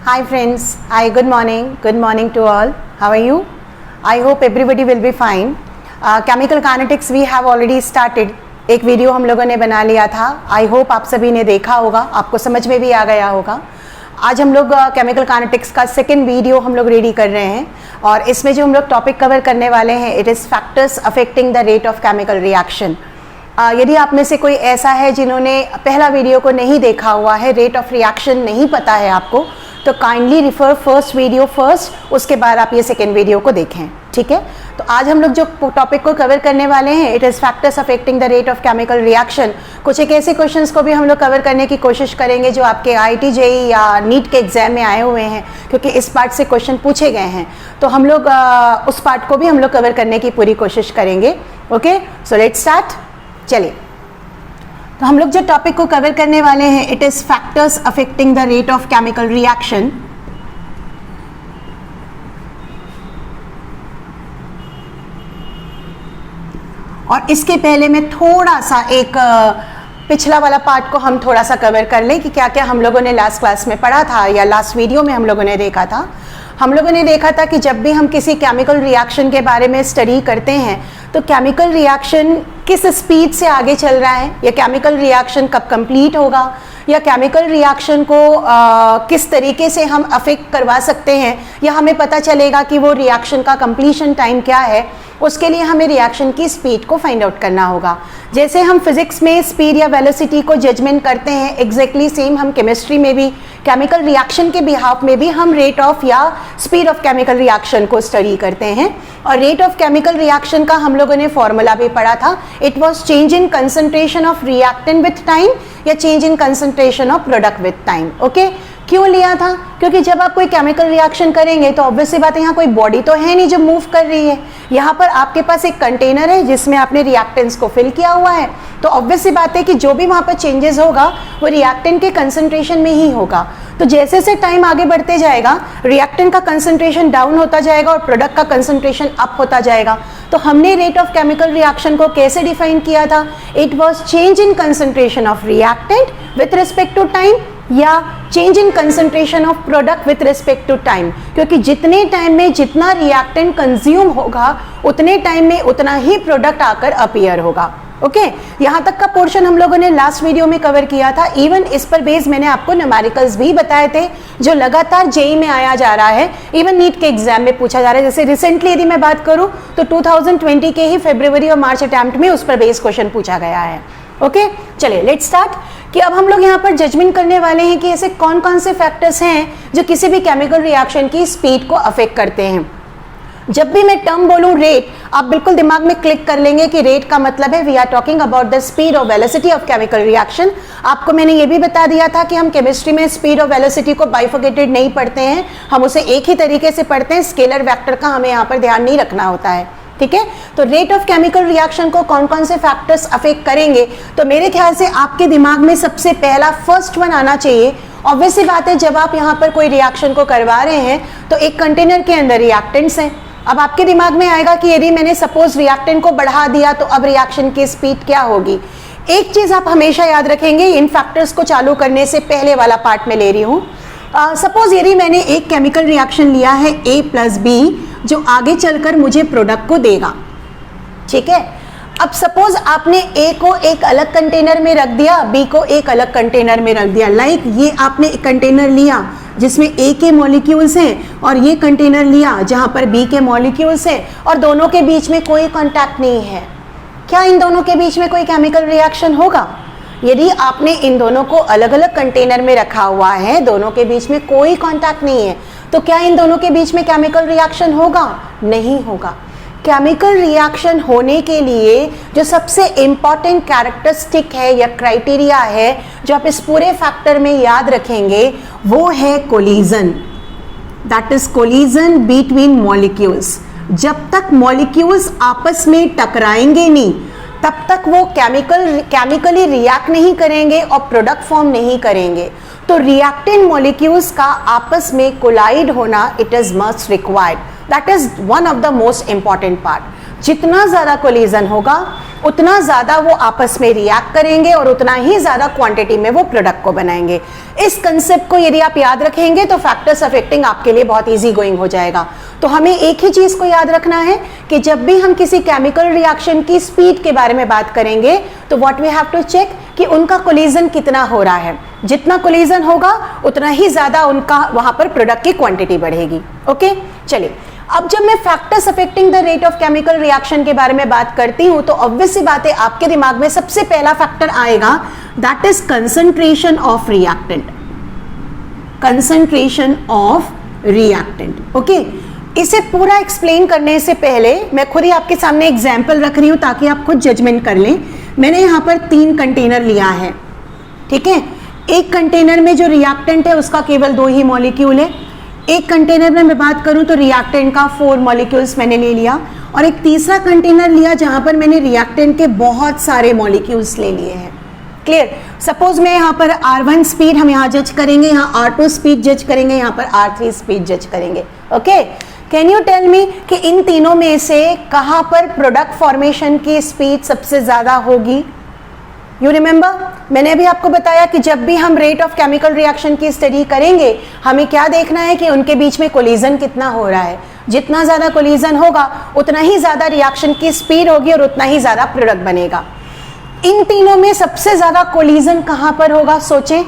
Hi friends, hi, good morning to all. How are you? I hope everybody will be fine. Chemical kinetics we have already started. एक video हम लोगों ने बना लिया था. I hope आप सभी ने देखा होगा, आपको समझ में भी आ गया होगा. आज हम लोग केमिकल काइनेटिक्स का सेकेंड वीडियो हम लोग रेडी कर रहे हैं और इसमें जो हम लोग टॉपिक कवर करने वाले हैं it is factors affecting the rate of chemical reaction. यदि आप में से कोई ऐसा है जिन्होंने पहला वीडियो को नहीं देखा हुआ है, रेट ऑफ रिएक्शन नहीं पता है आपको, तो kindly refer first video first, उसके बाद आप ये सेकेंड वीडियो को देखें. ठीक है, तो आज हम लोग जो टॉपिक को कवर करने वाले हैं it is factors affecting the rate of chemical reaction. कुछ एक ऐसे क्वेश्चंस को भी हम लोग कवर करने की कोशिश करेंगे जो आपके IIT JEE या नीट के एग्जाम में आए हुए हैं, क्योंकि इस पार्ट से क्वेश्चन पूछे गए हैं. तो हम लोग उस पार्ट को भी हम लोग कवर करने की पूरी कोशिश करेंगे. Okay, so let's start. चलिए, तो हम लोग जो टॉपिक को कवर करने वाले हैं it is factors affecting the rate of chemical reaction. और इसके पहले मैं थोड़ा सा एक पिछला वाला पार्ट को हम थोड़ा सा कवर कर लें कि क्या क्या हम लोगों ने लास्ट क्लास में पढ़ा था या लास्ट वीडियो में हम लोगों ने देखा था. हम लोगों ने देखा था कि जब भी हम किसी केमिकल रिएक्शन के बारे में स्टडी करते हैं तो केमिकल रिएक्शन किस स्पीड से आगे चल रहा है, या केमिकल रिएक्शन कब कंप्लीट होगा, या केमिकल रिएक्शन को किस तरीके से हम अफेक्ट करवा सकते हैं, या हमें पता चलेगा कि वो रिएक्शन का कंप्लीशन टाइम क्या है. उसके लिए हमें रिएक्शन की स्पीड को फाइंड आउट करना होगा. जैसे हम फिजिक्स में स्पीड या वेलोसिटी को जजमेंट करते हैं, एग्जैक्टली सेम हम केमिस्ट्री में भी केमिकल रिएक्शन के बिहाफ में भी हम रेट ऑफ या स्पीड ऑफ केमिकल रिएक्शन को स्टडी करते हैं. और रेट ऑफ केमिकल रिएक्शन का हम लोगों ने फॉर्मूला भी पढ़ा था. It was change in concentration of reactant with time या change in concentration of product with time. Okay, क्यों लिया था? क्योंकि जब आप कोई केमिकल रिएक्शन करेंगे तो ऑब्वियस सी बात है, यहाँ कोई बॉडी तो है नहीं जो मूव कर रही है. यहाँ पर आपके पास एक कंटेनर है जिसमें आपने रिएक्टेंट्स को फिल किया हुआ है. तो ऑब्वियस सी बात है कि जो भी वहाँ पर चेंजेस होगा वो रिएक्टेंट के कंसंट्रेशन में ही होगा. तो जैसे जैसे टाइम आगे बढ़ते जाएगा रिएक्टेंट का कंसंट्रेशन डाउन होता जाएगा और प्रोडक्ट का कंसंट्रेशन अप होता जाएगा. तो हमने रेट ऑफ केमिकल रिएक्शन को कैसे डिफाइन किया था? It was change in concentration of reactant with respect to time या change in concentration of product with respect to time. क्योंकि जितने टाइम में जितना रिएक्टेंट कंज्यूम होगा उतने टाइम में उतना ही प्रोडक्ट आकर अपीयर होगा. ओके, यहाँ तक का पोर्शन हम लोगों ने लास्ट वीडियो में कवर किया था. इवन इस पर बेस मैंने आपको न्यूमेरिकल्स भी बताए थे जो लगातार JEE में आया जा रहा है, इवन नीट के एग्जाम में पूछा जा रहा है. जैसे रिसेंटली यदि मैं बात करूँ तो 2020 के ही फरवरी और मार्च अटेम्प्ट में उस पर बेस क्वेश्चन पूछा गया है. ओके, चलिए लेट्स स्टार्ट. कि अब हम लोग यहाँ पर जजमेंट करने वाले हैं कि ऐसे कौन कौन से फैक्टर्स हैं जो किसी भी केमिकल रिएक्शन की स्पीड को अफेक्ट करते हैं. जब भी मैं टर्म बोलूं रेट, आप बिल्कुल दिमाग में क्लिक कर लेंगे कि रेट का मतलब है we are talking about the speed और वेलोसिटी ऑफ केमिकल रिएक्शन. आपको मैंने ये भी बता दिया था कि हम केमिस्ट्री में स्पीड और वेलोसिटी को बाइफर्केटेड नहीं पढ़ते हैं, हम उसे एक ही तरीके से पढ़ते हैं. स्केलर वेक्टर का हमें यहाँ पर ध्यान नहीं रखना होता है. ठीक है, तो रेट ऑफ केमिकल रिएक्शन को कौन कौन से फैक्टर्स अफेक्ट करेंगे, तो मेरे ख्याल से आपके दिमाग में सबसे पहला फर्स्ट वन आना चाहिए. ऑब्वियस सी बात है, जब आप यहाँ पर कोई रिएक्शन को करवा रहे हैं तो एक कंटेनर के अंदर रिएक्टेंट्स हैं. अब आपके दिमाग में आएगा कि यदि मैंने सपोज रिएक्टेंट को बढ़ा दिया तो अब रिएक्शन की स्पीड क्या होगी. एक चीज आप हमेशा याद रखेंगे, इन फैक्टर्स को चालू करने से पहले वाला पार्ट में ले रही हूँ. सपोज यदि मैंने एक केमिकल रिएक्शन लिया है A + B जो आगे चलकर मुझे प्रोडक्ट को देगा. ठीक है, अब सपोज आपने A को एक अलग कंटेनर में रख दिया, B को एक अलग कंटेनर में रख दिया. लाइक ये आपने एक कंटेनर लिया जिसमें A के मॉलिक्यूल्स हैं और ये कंटेनर लिया जहां पर B के मॉलिक्यूल्स हैं और दोनों के बीच में कोई कांटेक्ट नहीं है. क्या इन दोनों के बीच में कोई केमिकल रिएक्शन होगा? यदि आपने इन दोनों को अलग अलग कंटेनर में रखा हुआ है, दोनों के बीच में कोई कांटेक्ट नहीं है, तो क्या इन दोनों के बीच में केमिकल रिएक्शन होगा? नहीं होगा. केमिकल रिएक्शन होने के लिए जो सबसे इंपॉर्टेंट कैरेक्टरिस्टिक है या क्राइटेरिया है जो आप इस पूरे फैक्टर में याद रखेंगे वो है collision. That is collision between molecules. जब तक मॉलिक्यूल्स आपस में टकराएंगे नहीं तब तक वो केमिकली रिएक्ट नहीं करेंगे और प्रोडक्ट फॉर्म नहीं करेंगे. तो रिएक्टेंट मॉलिक्यूल्स का आपस में कोलाइड होना it is must required. That is one of the most important part. जितना ज़्यादा कोलिजन होगा उतना ज़्यादा वो आपस में रिएक्ट करेंगे और उतना ही ज़्यादा क्वांटिटी में वो प्रोडक्ट को बनाएंगे। इस कंसेप्ट को यदि आप याद रखेंगे तो फैक्टर्स अफेक्टिंग आपके लिए बहुत इजी गोइंग हो जाएगा। तो हमें एक ही चीज़ को याद रखना है कि जब भी हम किसी केमिकल रिएक्शन की स्पीड के बारे में बात करेंगे तो what we have to check कि उनका कोलिजन कितना हो रहा है। जितना कोलिजन होगा उतना ही ज़्यादा उनका वहाँ पर प्रोडक्ट की क्वांटिटी बढ़ेगी। ओके, चलिए अब जब मैं factors affecting the rate of chemical reaction के बारे में बात करती हूं तो ऑब्वियस सी बात है आपके दिमाग में सबसे पहला फैक्टर आएगा, that is concentration of reactant. Concentration of reactant. Okay, इसे पूरा एक्सप्लेन करने से पहले मैं खुद ही आपके सामने एग्जाम्पल रख रही हूं ताकि आप खुद जजमेंट कर लें। मैंने यहां पर 3 कंटेनर लिया है, ठीक है। एक कंटेनर में जो रिएक्टेंट है उसका केवल 2 ही मॉलिक्यूल है। एक कंटेनर में मैं बात करूं तो रिएक्टेंट का 4 मॉलिक्यूल्स मैंने ले लिया, और एक तीसरा कंटेनर लिया जहां पर मैंने रिएक्टेंट के बहुत सारे मॉलिक्यूल्स ले लिए हैं। क्लियर? सपोज मैं यहाँ पर R1 स्पीड हम यहाँ जज करेंगे, यहाँ R2 स्पीड जज करेंगे, यहाँ पर R3 स्पीड जज करेंगे। Okay, can you tell me कि इन तीनों में से कहाँ पर प्रोडक्ट फॉर्मेशन की स्पीड सबसे ज़्यादा होगी? यू रिमेंबर, मैंने अभी आपको बताया कि जब भी हम रेट ऑफ केमिकल रिएक्शन की स्टडी करेंगे हमें क्या देखना है कि उनके बीच में कोलिजन कितना हो रहा है। जितना ज़्यादा कोलिजन होगा उतना ही ज़्यादा रिएक्शन की स्पीड होगी और उतना ही ज़्यादा प्रोडक्ट बनेगा। इन तीनों में सबसे ज़्यादा कोलिजन कहाँ पर होगा? सोचें।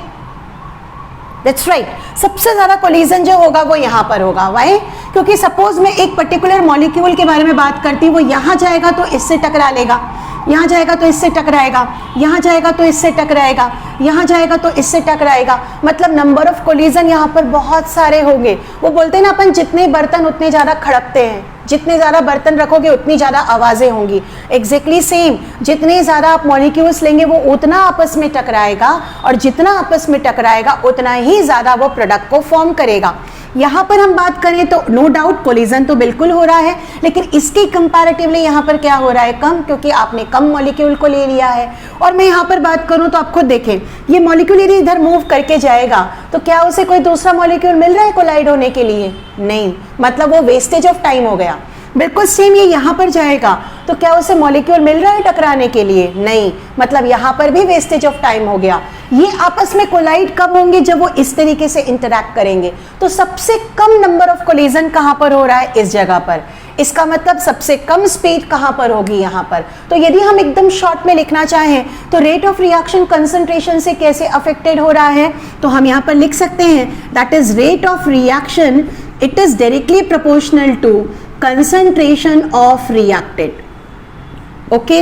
दैट्स राइट, सबसे ज़्यादा कोलिजन जो होगा वो यहाँ पर होगा। वाई? क्योंकि सपोज मैं एक पर्टिकुलर मॉलिक्यूल के बारे में बात करती हूँ, वो यहाँ जाएगा तो इससे टकरा लेगा, यहाँ जाएगा तो इससे टकराएगा, यहाँ जाएगा तो इससे टकराएगा, यहाँ जाएगा तो इससे टकराएगा। मतलब नंबर ऑफ कोलिजन यहाँ पर बहुत सारे होंगे। वो बोलते हैं ना अपन, जितने बर्तन उतने ज़्यादा खड़कते हैं, जितने ज़्यादा बर्तन रखोगे उतनी ज़्यादा आवाज़ें होंगी। एग्जैक्टली सेम, जितने ज़्यादा आप मॉलिक्यूल्स लेंगे वो उतना आपस में टकराएगा, और जितना आपस में टकराएगा उतना ही ज़्यादा वो प्रोडक्ट को फॉर्म करेगा। यहाँ पर हम बात करें तो नो डाउट कोलिजन तो बिल्कुल हो रहा है, लेकिन इसके कंपैरेटिवली यहाँ पर क्या हो रहा है? कम, क्योंकि आपने कम मॉलिक्यूल को ले लिया है। और मैं यहाँ पर बात करूँ तो आप खुद देखें, ये मॉलिक्यूल यदि इधर मूव करके जाएगा तो क्या उसे कोई दूसरा मॉलिक्यूल मिल रहा है कोलाइड होने के लिए? नहीं, मतलब वो वेस्टेज ऑफ टाइम हो गया। बिल्कुल सेम ये यहाँ पर जाएगा तो क्या उसे मॉलिक्यूल मिल रहा है टकराने के लिए? नहीं, मतलब यहाँ पर भी वेस्टेज ऑफ टाइम हो गया। ये आपस में कोलाइड कब होंगे? जब वो इस तरीके से इंटरैक्ट करेंगे। तो सबसे कम नंबर ऑफ कोलिजन कहाँ पर हो रहा है? इस जगह पर। इसका मतलब सबसे कम स्पीड कहाँ पर होगी? यहाँ पर। तो यदि हम एकदम शॉर्ट में लिखना चाहें तो रेट ऑफ रिएक्शन कंसंट्रेशन से कैसे अफेक्टेड हो रहा है, तो हम यहाँ पर लिख सकते हैं that is rate of reaction, it is directly proportional to concentration of reactant. Okay,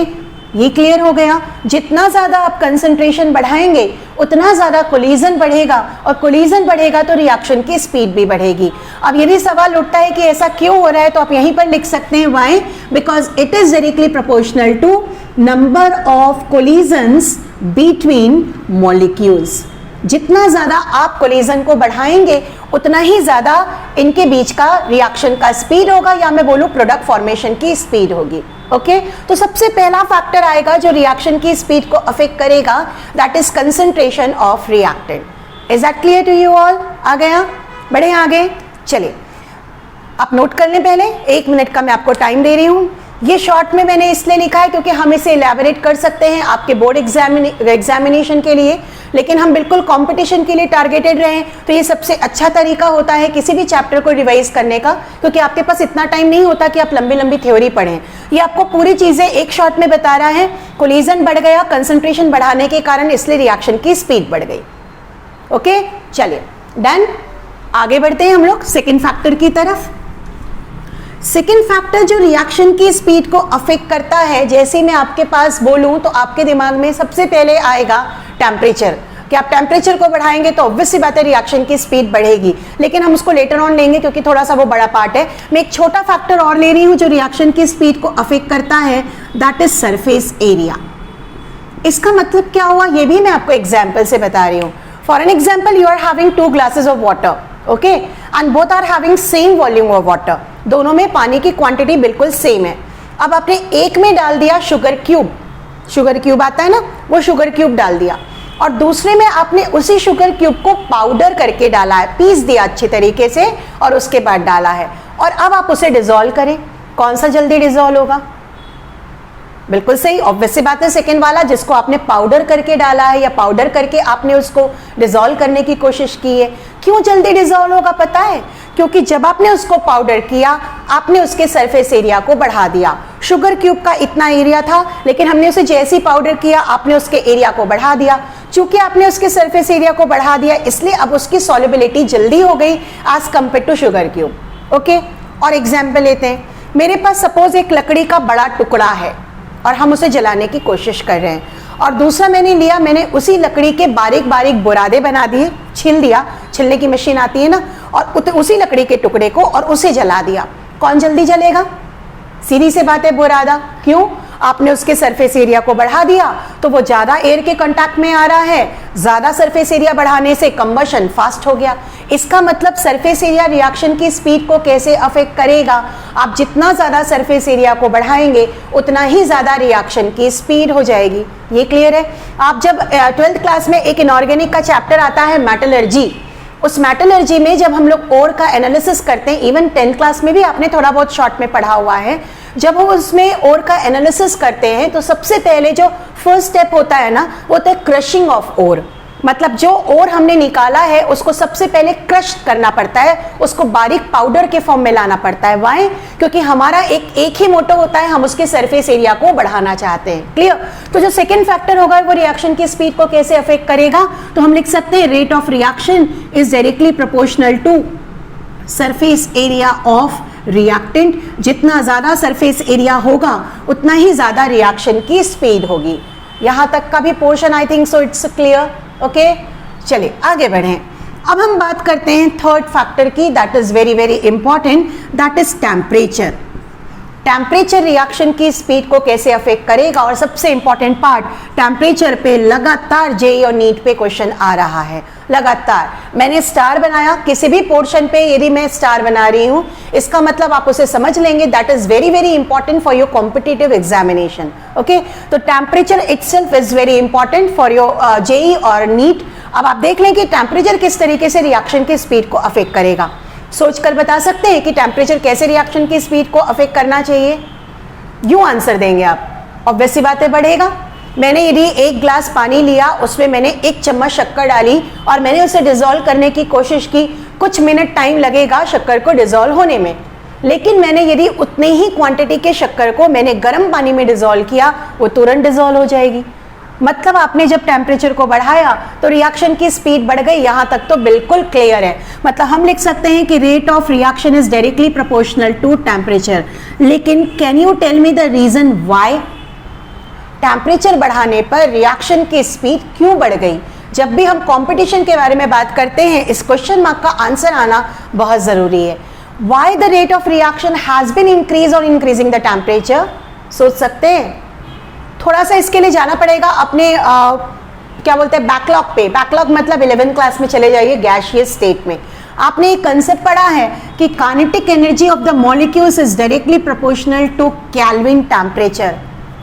ये क्लियर हो गया। जितना ज्यादा आप कंसंट्रेशन बढ़ाएंगे उतना ज्यादा कोलिजन बढ़ेगा, और कोलिजन बढ़ेगा तो रिएक्शन की स्पीड भी बढ़ेगी। अब यदि सवाल उठता है कि ऐसा क्यों हो रहा है, तो आप यहीं पर लिख सकते हैं why, because it is directly proportional to number of collisions between molecules. जितना ज़्यादा आप कोलिजन को बढ़ाएंगे उतना ही ज़्यादा इनके बीच का रिएक्शन का स्पीड होगा, या मैं बोलूँ प्रोडक्ट फॉर्मेशन की स्पीड होगी। ओके, तो सबसे पहला फैक्टर आएगा जो रिएक्शन की स्पीड को अफेक्ट करेगा, that is concentration of reactant. Is that clear to you all? आ गया? बढ़े आगे? चलिए, आप नोट कर लें। पहले 1 मिनट का मैं आपको टाइम दे रही हूँ। ये शॉर्ट में मैंने इसलिए लिखा है क्योंकि हम इसे इलेबोरेट कर सकते हैं आपके बोर्ड एग्जामिनेशन के लिए, लेकिन हम बिल्कुल कंपटीशन के लिए टारगेटेड रहें तो ये सबसे अच्छा तरीका होता है किसी भी चैप्टर को रिवाइज करने का, क्योंकि आपके पास इतना टाइम नहीं होता कि आप लंबी लंबी थ्योरी पढ़ें। ये आपको पूरी चीज़ें एक शॉट में बता रहा है। कोलिजन बढ़ गया कंसंट्रेशन बढ़ाने के कारण, इसलिए रिएक्शन की स्पीड बढ़ गई। ओके, चलिए डन। आगे बढ़ते हैं हम लोग सेकेंड फैक्टर की तरफ। सेकेंड फैक्टर जो रिएक्शन की स्पीड को अफेक्ट करता है, जैसे मैं आपके पास बोलूं तो आपके दिमाग में सबसे पहले आएगा टेम्परेचर। कि आप टेम्परेचर को बढ़ाएंगे तो ऑब्वियस सी बात है रिएक्शन की स्पीड बढ़ेगी, लेकिन हम उसको लेटर ऑन लेंगे क्योंकि थोड़ा सा वो बड़ा पार्ट है। मैं एक छोटा फैक्टर और ले रही हूं जो रिएक्शन की स्पीड को अफेक्ट करता है, दैट इज सरफेस एरिया। इसका मतलब क्या हुआ ये भी मैं आपको एग्जाम्पल से बता रही हूँ। For an example, you are having 2 glasses of water, okay, and both are having same volume of water. दोनों में पानी की क्वांटिटी बिल्कुल सेम है। अब आपने एक में डाल दिया शुगर क्यूब आता है ना, वो शुगर क्यूब डाल दिया, और दूसरे में आपने उसी शुगर क्यूब को पाउडर करके डाला है, पीस दिया अच्छे तरीके से और उसके बाद डाला है। और अब आप उसे डिसॉल्व करें, कौन सा जल्दी डिसॉल्व होगा? बिल्कुल सही, ऑब्वियस सी बात है। सेकेंड वाला जिसको आपने पाउडर करके डाला है या पाउडर करके आपने उसको डिसॉल्व करने की कोशिश की है, क्यों जल्दी डिसॉल्व होगा पता है? क्योंकि जब आपने उसको पाउडर किया आपने उसके सरफेस एरिया को बढ़ा दिया। शुगर क्यूब का इतना एरिया था, लेकिन हमने उसे जैसे ही पाउडर किया आपने उसके एरिया को बढ़ा दिया। चूंकि आपने उसके सरफेस एरिया को बढ़ा दिया इसलिए अब उसकी सॉल्युबिलिटी जल्दी हो गई as compare to sugar cube. Okay, और एग्जाम्पल लेते हैं। मेरे पास सपोज एक लकड़ी का बड़ा टुकड़ा है और हम उसे जलाने की कोशिश कर रहे हैं, और दूसरा मैंने उसी लकड़ी के बारीक बारीक बुरादे बना दिए, छील दिया, छिलने की मशीन आती है ना, और उसी लकड़ी के टुकड़े को और उसे जला दिया। कौन जल्दी जलेगा? सीधी सी बात है, बुरादा। क्यों? आपने उसके सरफेस एरिया को बढ़ा दिया तो वो ज्यादा एयर के कांटेक्ट में आ रहा है, ज्यादा सरफेस एरिया बढ़ाने से कंबशन फास्ट हो गया। इसका मतलब सरफेस एरिया रिएक्शन की स्पीड को कैसे अफेक्ट करेगा? आप जितना ज्यादा सरफेस एरिया को बढ़ाएंगे उतना ही ज्यादा रिएक्शन की स्पीड हो जाएगी। ये क्लियर है? आप जब 12th क्लास में एक इनऑर्गेनिक का चैप्टर आता है मेटलर्जी, उस मेटलर्जी में जब हम लोग ओर का एनालिसिस करते हैं, इवन 10th क्लास में भी आपने थोड़ा बहुत शॉर्ट में पढ़ा हुआ है, जब हम उसमें ओर का एनालिसिस करते हैं तो सबसे पहले जो फर्स्ट स्टेप होता है ना, वो होता है क्रशिंग ऑफ ओर। मतलब जो ओर हमने निकाला है उसको सबसे पहले क्रश करना पड़ता है, उसको बारीक पाउडर के फॉर्म में लाना पड़ता है। वाई? क्योंकि हमारा एक ही मोटो होता है, हम उसके सरफेस एरिया को बढ़ाना चाहते हैं। क्लियर? तो जो सेकेंड फैक्टर होगा वो रिएक्शन की स्पीड को कैसे अफेक्ट करेगा, तो हम लिख सकते हैं rate of reaction is directly proportional to surface area of reactant. जितना ज्यादा सरफेस एरिया होगा उतना ही ज्यादा रिएक्शन की स्पीड होगी। यहां तक का भी portion I think so it's clear. Okay, चलिए आगे बढ़ें। अब हम बात करते हैं थर्ड फैक्टर की, that is very very important, that is temperature. Temperature reaction की स्पीड को कैसे अफेक्ट करेगा, और सबसे इंपॉर्टेंट पार्ट, टेम्परेचर पे लगातार जेईई और नीट पे क्वेश्चन आ रहा है। लगातार मैंने स्टार बनाया, किसी भी पोर्शन पे यदि मैं स्टार बना रही हूं इसका मतलब आप उसे समझ लेंगे that is very very important for your competitive examination. Okay, तो temperature itself is very important for your JEE और नीट। अब आप देख लें कि टेम्परेचर किस तरीके से रिएक्शन की स्पीड को अफेक्ट करेगा। सोचकर बता सकते हैं कि टेम्परेचर कैसे रिएक्शन की स्पीड को अफेक्ट करना चाहिए? यूं आंसर देंगे आप, ऑब्वियस सी बात है, बढ़ेगा। मैंने यदि एक ग्लास पानी लिया, उसमें मैंने 1 चम्मच शक्कर डाली और मैंने उसे डिसॉल्व करने की कोशिश की, कुछ मिनट टाइम लगेगा शक्कर को डिसॉल्व होने में, लेकिन मैंने यदि उतने ही क्वांटिटी के शक्कर को मैंने गर्म पानी में डिसॉल्व किया, वो तुरंत डिसॉल्व हो जाएगी। मतलब आपने जब टेम्परेचर को बढ़ाया तो रिएक्शन की स्पीड बढ़ गई। यहां तक तो बिल्कुल क्लियर है। मतलब हम लिख सकते हैं कि rate of reaction is directly proportional to temperature. लेकिन can you tell me the reason why? Temperature बढ़ाने पर रिएक्शन की स्पीड क्यों बढ़ गई? जब भी हम कंपटीशन के बारे में बात करते हैं इस क्वेश्चन मार्क का आंसर आना बहुत जरूरी है। Why the rate of reaction has been increase और इंक्रीजिंग द टेम्परेचर? सोच सकते हैं? थोड़ा सा इसके लिए जाना पड़ेगा अपने क्या बोलते हैं बैकलॉग पे। बैकलॉग मतलब 11th क्लास में चले जाइए, गैसियस स्टेट में आपने एक कंसेप्ट पढ़ा है कि kinetic energy of the molecules is directly proportional to Kelvin temperature.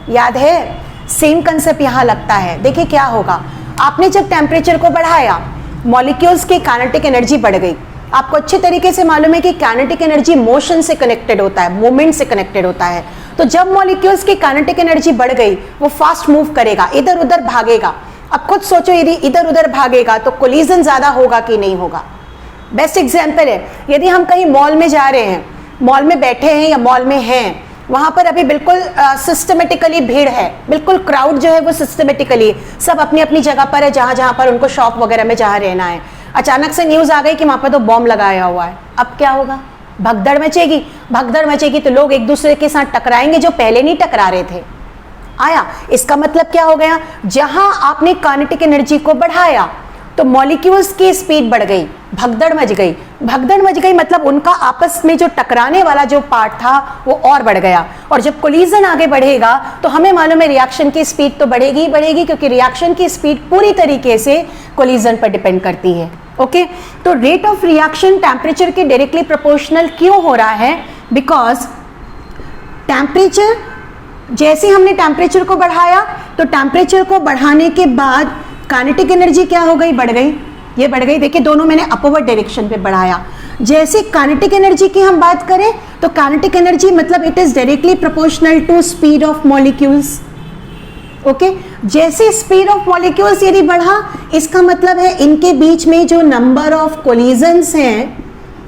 याद है? सेम कंसेप्ट यहां लगता है। देखिए क्या होगा, आपने जब टेम्परेचर को बढ़ाया मॉलिक्यूल्स की काइनेटिक एनर्जी बढ़ गई। आपको अच्छे तरीके से मालूम है कि काइनेटिक एनर्जी मोशन से कनेक्टेड होता है, मूवमेंट से कनेक्टेड होता है। तो जब मॉलिक्यूल्स की काइनेटिक एनर्जी बढ़ गई वो फास्ट मूव करेगा, इधर उधर भागेगा। अब खुद सोचो, यदि इधर उधर भागेगा तो कोलिजन ज्यादा होगा कि नहीं होगा? बेस्ट एग्जाम्पल है, यदि हम कहीं मॉल में जा रहे हैं, मॉल में बैठे हैं या मॉल में हैं, वहां पर अभी बिल्कुल सिस्टमेटिकली भीड़ है, बिल्कुल क्राउड जो है वो सिस्टमेटिकली सब अपनी अपनी जगह पर है, जहां जहां पर उनको शॉप वगैरह में जहां रहना है। अचानक से न्यूज आ गई कि वहां पर तो बॉम्ब लगाया हुआ है। अब क्या होगा? भगदड़ मचेगी। भगदड़ मचेगी तो लोग एक दूसरे के साथ टकराएंगे जो पहले नहीं टकरा रहे थे। आया? इसका मतलब क्या हो गया, जहां आपने काइनेटिक एनर्जी को बढ़ाया तो मॉलिक्यूल्स की स्पीड बढ़ गई, भगदड़ मच गई। भगदड़ मच गई मतलब उनका आपस में जो टकराने वाला जो पार्ट था वो और बढ़ गया। और जब कोलिजन आगे बढ़ेगा तो हमें मालूम है रिएक्शन की स्पीड तो बढ़ेगी ही बढ़ेगी, क्योंकि रिएक्शन की स्पीड पूरी तरीके से कोलिजन पर डिपेंड करती है। ओके, तो रेट ऑफ रिएक्शन टेम्परेचर के डायरेक्टली प्रोपोर्शनल क्यों हो रहा है? बिकॉज टेम्परेचर, जैसे हमने टेम्परेचर को बढ़ाया तो टेम्परेचर को बढ़ाने के बाद काइनेटिक एनर्जी क्या हो गई? बढ़ गई। ये बढ़ गई। देखिए दोनों मैंने अपवर्ड डायरेक्शन पे बढ़ाया। जैसे काइनेटिक एनर्जी की हम बात करें तो काइनेटिक एनर्जी मतलब it is directly proportional to speed of molecules. Okay, जैसे स्पीड ऑफ मॉलिक्यूल्स यदि बढ़ा, इसका मतलब है इनके बीच में जो नंबर ऑफ कोलिजन्स हैं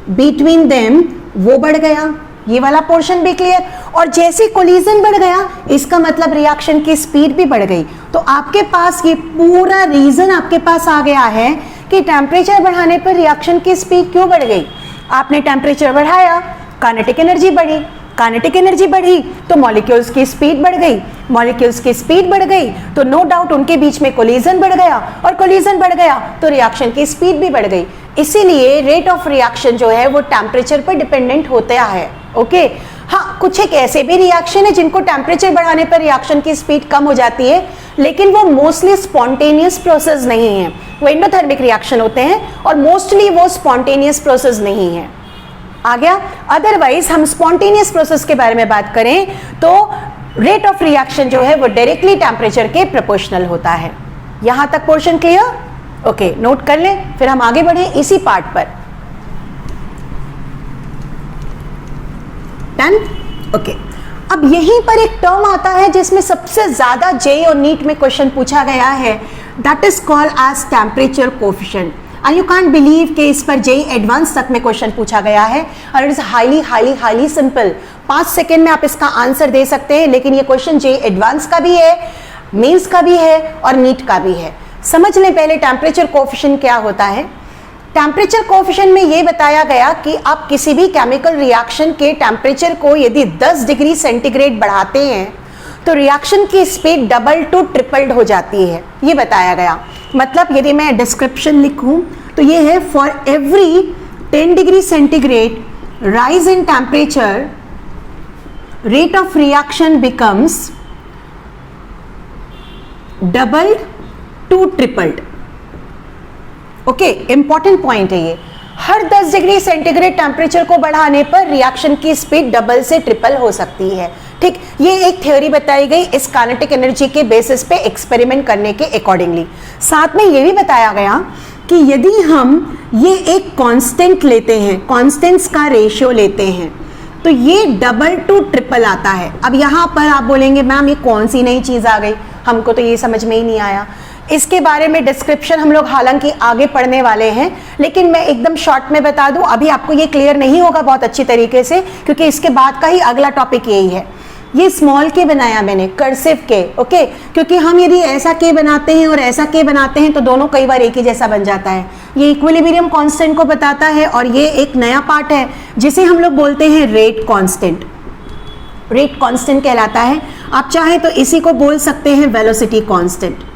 बिटवीन देम वो बढ़ गया। ये वाला पोर्शन भी क्लियर। और जैसे कोलिजन बढ़ गया, इसका मतलब रिएक्शन की स्पीड भी बढ़ गई। तो आपके पास ये पूरा रीजन आपके पास आ गया है कि टेम्परेचर बढ़ाने पर रिएक्शन की स्पीड क्यों बढ़ गई। आपने टेम्परेचर बढ़ाया, काइनेटिक एनर्जी बढ़ी, काइनेटिक एनर्जी बढ़ी तो मॉलिक्यूल्स की स्पीड बढ़ गई, मॉलिक्यूल्स की स्पीड बढ़ गई तो नो डाउट उनके बीच में कोलिजन बढ़ गया, और कोलिजन बढ़ गया तो रिएक्शन की स्पीड भी बढ़ गई। इसीलिए रेट ऑफ रिएक्शन जो है वो टेम्परेचर पर डिपेंडेंट होता है। ओके, हाँ, कुछ एक ऐसे भी रिएक्शन है जिनको टेम्परेचर बढ़ाने पर रिएक्शन की स्पीड कम हो जाती है, लेकिन वो मोस्टली स्पॉन्टेनियस प्रोसेस नहीं है, वो एंडोथर्मिक रिएक्शन होते हैं और मोस्टली वो स्पॉन्टेनियस प्रोसेस नहीं है। आ गया। अदरवाइज हम स्पॉन्टेनियस प्रोसेस के बारे में बात करें तो रेट ऑफ रिएक्शन जो है वो डायरेक्टली टेम्परेचर के प्रोपोर्शनल होता है। यहां तक पोर्शन क्लियर? ओके, नोट कर लें, फिर हम आगे बढ़े इसी पार्ट पर। डन? ओके, अब यहीं पर एक टर्म आता है जिसमें सबसे ज्यादा जेईई और नीट में क्वेश्चन पूछा गया है, that is called as temperature coefficient. And you can't believe कि इस पर जेईई एडवांस तक में क्वेश्चन पूछा गया है, और it is highly highly highly simple. 5 second में आप इसका आंसर दे सकते हैं, लेकिन ये क्वेश्चन जेईई एडवांस का भी है, मेंस का भी है और नीट का भी है। समझ लें पहले टेम्परेचर कोएफिशिएंट क्या होता है। टेम्परेचर कोएफिशिएंट में ये बताया गया कि आप किसी भी केमिकल रिएक्शन के टेम्परेचर को यदि 10 डिग्री सेंटीग्रेड बढ़ाते हैं तो रिएक्शन की स्पीड डबल टू ट्रिपल्ड हो जाती है, ये बताया गया। मतलब यदि मैं डिस्क्रिप्शन लिखूं तो ये है, for every 10 degree centigrade rise in temperature rate of reaction becomes doubled to tripled. Okay, important point है ये। हर 10 डिग्री सेंटीग्रेड टेम्परेचर को बढ़ाने पर रिएक्शन की स्पीड डबल से ट्रिपल हो सकती है। ठीक, ये एक थ्योरी बताई गई इस काइनेटिक एनर्जी के बेसिस पे एक्सपेरिमेंट करने के अकॉर्डिंगली। साथ में ये भी बताया गया कि यदि हम ये एक कांस्टेंट लेते हैं, कांस्टेंट्स का रेशियो लेते हैं, तो ये डबल टू ट्रिपल आता है। अब यहाँ पर आप बोलेंगे मैम ये कौन सी नई चीज आ गई, हमको तो ये समझ में ही नहीं आया। इसके बारे में डिस्क्रिप्शन हम लोग हालांकि आगे पढ़ने वाले हैं, लेकिन मैं एकदम शॉर्ट में बता दूं, अभी आपको ये क्लियर नहीं होगा बहुत अच्छी तरीके से, क्योंकि इसके बाद का ही अगला टॉपिक यही है। ये स्मॉल के बनाया मैंने, कर्सिव के। ओके, क्योंकि हम यदि ऐसा के बनाते हैं और ऐसा के बनाते हैं तो दोनों कई बार एक ही जैसा बन जाता है। ये इक्विलिब्रियम कांस्टेंट को बताता है, और ये एक नया पार्ट है जिसे हम लोग बोलते हैं रेट कांस्टेंट। रेट कांस्टेंट कहलाता है। आप चाहे तो इसी को बोल सकते हैं वेलोसिटी कांस्टेंट।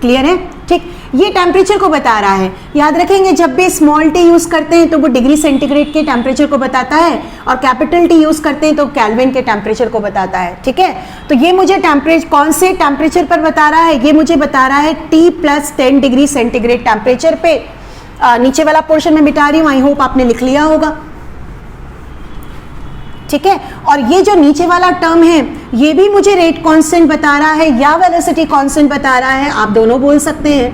क्लियर है? ठीक, ये टेम्परेचर को बता रहा है। याद रखेंगे जब भी स्मॉल टी यूज करते हैं तो वो डिग्री सेंटीग्रेड के टेम्परेचर को बताता है, और कैपिटल टी यूज करते हैं तो केल्विन के टेम्परेचर को बताता है। ठीक है, तो ये मुझे टेम्परेचर कौन से टेम्परेचर पर बता रहा है, ये मुझे बता रहा है T+10 डिग्री सेंटीग्रेड टेम्परेचर पे। नीचे वाला पोर्शन में मिटा रही हूँ, आई होप आपने लिख लिया होगा। ठीक है, और ये जो नीचे वाला टर्म है ये भी मुझे रेट कांस्टेंट बता रहा है या वेलोसिटी कांस्टेंट बता रहा है, आप दोनों बोल सकते हैं,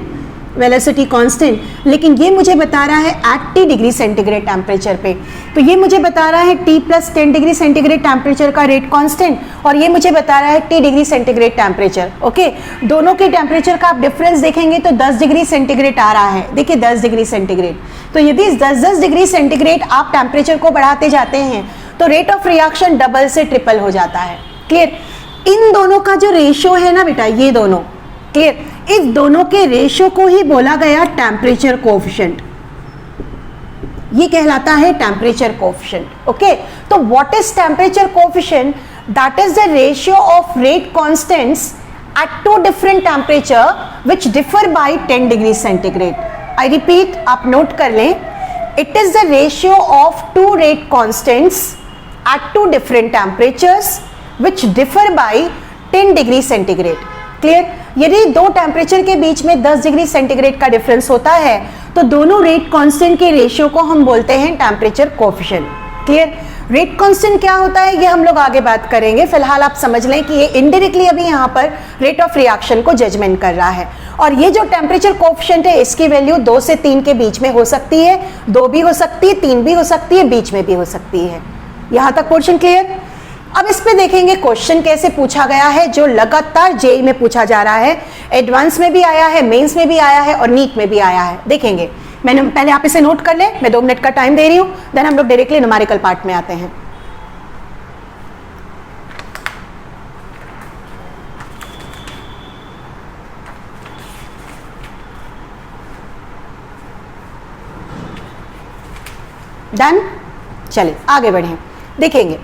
वेलोसिटी कांस्टेंट। लेकिन ये मुझे बता रहा है at T degree centigrade temperature पे, तो ये मुझे बता रहा है T+10 डिग्री सेंटीग्रेड टेम्परेचर का रेट कांस्टेंट, और ये मुझे बता रहा है T degree centigrade temperature. Okay, दोनों के टेम्परेचर का आप डिफरेंस देखेंगे तो 10 डिग्री सेंटीग्रेड आ रहा है। देखिए 10 डिग्री सेंटीग्रेड, तो यदि 10-10 डिग्री सेंटीग्रेड आप टेम्परेचर को बढ़ाते जाते हैं तो रेट ऑफ रिएक्शन डबल से ट्रिपल हो जाता है। क्लियर? इन दोनों का जो रेशियो है ना बेटा, ये दोनों, क्लियर, इस दोनों के रेशियो को ही बोला गया टेम्परेचर कोएफिशिएंट। ये कहलाता है टेम्परेचर कोएफिशिएंट। ओके, तो what is temperature coefficient? That is the ratio of rate constants at two different temperature which differ by 10 degree centigrade. I repeat, आप नोट कर लें, it is the ratio of two rate constants at two different temperatures which differ by 10 degree centigrade. Clear? यदि दो temperature के बीच में 10 degree centigrade का difference होता है तो दोनों रेट कांस्टेंट के रेशियो को हम बोलते हैं temperature coefficient. Clear? Rate constant क्या होता है ये हम लोग आगे बात करेंगे, फिलहाल आप समझ लें कि ये इनडायरेक्टली अभी यहाँ पर रेट ऑफ रिएक्शन को जजमेंट कर रहा है। और ये जो टेम्परेचर कोएफिशिएंट है इसकी वैल्यू 2 से 3 के बीच में हो सकती है, 2 भी हो सकती है, 3 भी हो सकती है, बीच में भी हो सकती है। यहाँ तक पोर्शन क्लियर। अब इस पे देखेंगे क्वेश्चन कैसे पूछा गया है, जो लगातार जेईई में पूछा जा रहा है, एडवांस में भी आया है, मेंस में भी आया है और नीट में भी आया है। देखेंगे, मैंने पहले आप इसे नोट कर लें, मैं 2 मिनट का टाइम दे रही हूं, देन हम लोग डायरेक्टली न्यूमेरिकल पार्ट में आते हैं। डन, चलिए आगे बढ़ें। देखेंगे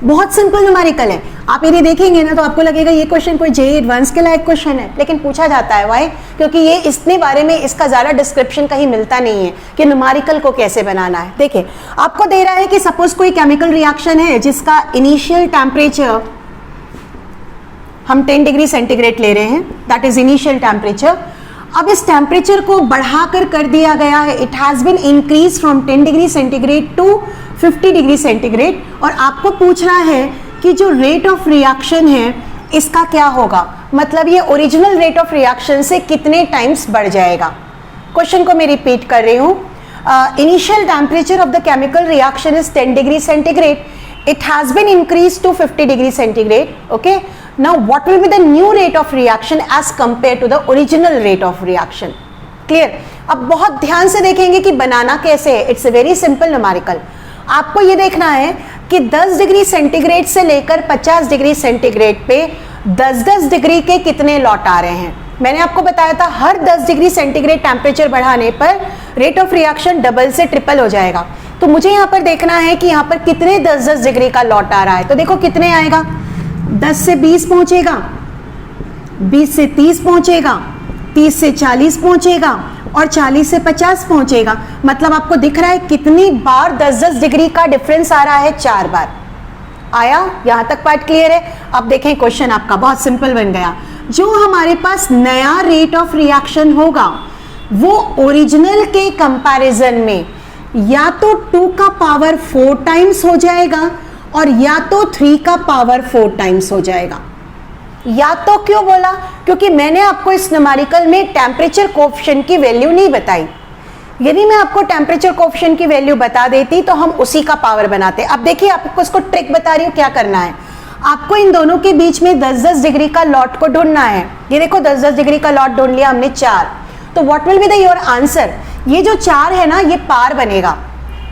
बहुत सिंपल न्यूमेरिकल है, आप यदि देखेंगे ना तो आपको लगेगा ये क्वेश्चन कोई जेईई एडवांस के लायक क्वेश्चन है, लेकिन पूछा जाता है। वाई? क्योंकि ये इसके बारे में इसका ज़्यादा डिस्क्रिप्शन कहीं मिलता नहीं है कि न्यूमेरिकल को कैसे बनाना है। देखिए, आपको दे रहा है कि सपोज कोई केमिकल रिएक्शन है जिसका इनिशियल टेम्परेचर हम 10 डिग्री सेंटीग्रेड ले रहे हैं, दैट इज इनिशियल टेम्परेचर। अब इस टेम्परेचर को बढ़ाकर कर दिया गया है, it has been increase from 10 degree centigrade to 50 degree centigrade, और आपको पूछ रहा है कि जो रेट ऑफ रिएक्शन है इसका क्या होगा, मतलब ये ओरिजिनल रेट ऑफ रिएक्शन से कितने टाइम्स बढ़ जाएगा। क्वेश्चन को मैं रिपीट कर रही हूँ। Initial temperature of the chemical reaction is 10 degree centigrade, it has been increased to 50 degree centigrade. Okay, now what will be the new rate of reaction as compared to the original rate of reaction? Clear? अब बहुत ध्यान से देखेंगे कि बनाना कैसे है। It's a very simple numerical. आपको ये देखना है कि 10 डिग्री सेंटीग्रेड से लेकर 50 डिग्री सेंटीग्रेड पे 10-10 डिग्री के कितने लॉट आ रहे हैं। मैंने आपको बताया था हर 10 डिग्री सेंटीग्रेड टेम्परेचर बढ़ाने पर रेट ऑफ रिएक्शन डबल से ट्रिपल हो जाएगा। तो मुझे यहाँ पर देखना है कि यहाँ पर कितने 10-10 डिग्री का लॉट आ रहा है। तो देखो कितने आएगा, 10 से 20 पहुंचेगा, 20 से 30 पहुंचेगा, 30 से 40 पहुंचेगा और 40 से 50 पहुंचेगा। मतलब आपको दिख रहा है कितनी बार 10-10 डिग्री का डिफरेंस आ रहा है, 4 बार आया। यहां तक पार्ट क्लियर है। अब देखें क्वेश्चन आपका बहुत सिंपल बन गया। जो हमारे पास नया रेट ऑफ रिएक्शन होगा वो ओरिजिनल के कंपैरिजन में या तो 2 का पावर 4 टाइम्स हो जाएगा और या तो 3 का पावर 4 टाइम्स हो जाएगा। या तो क्यों बोला, क्योंकि मैंने आपको इस न्यूमेरिकल में टेम्परेचर कोएफिशिएंट की वैल्यू नहीं बताई। यदि मैं आपको टेम्परेचर कोएफिशिएंट की वैल्यू बता देती तो हम उसी का पावर बनाते। अब देखिए, आपको इसको ट्रिक बता रही हूँ क्या करना है। आपको इन दोनों के बीच में 10-10 डिग्री का लॉट को ढूंढना है। ये देखो 10-10 डिग्री का लॉट ढूंढ लिया हमने 4। तो what will be the your answer, ये जो 4 है ना ये पार बनेगा।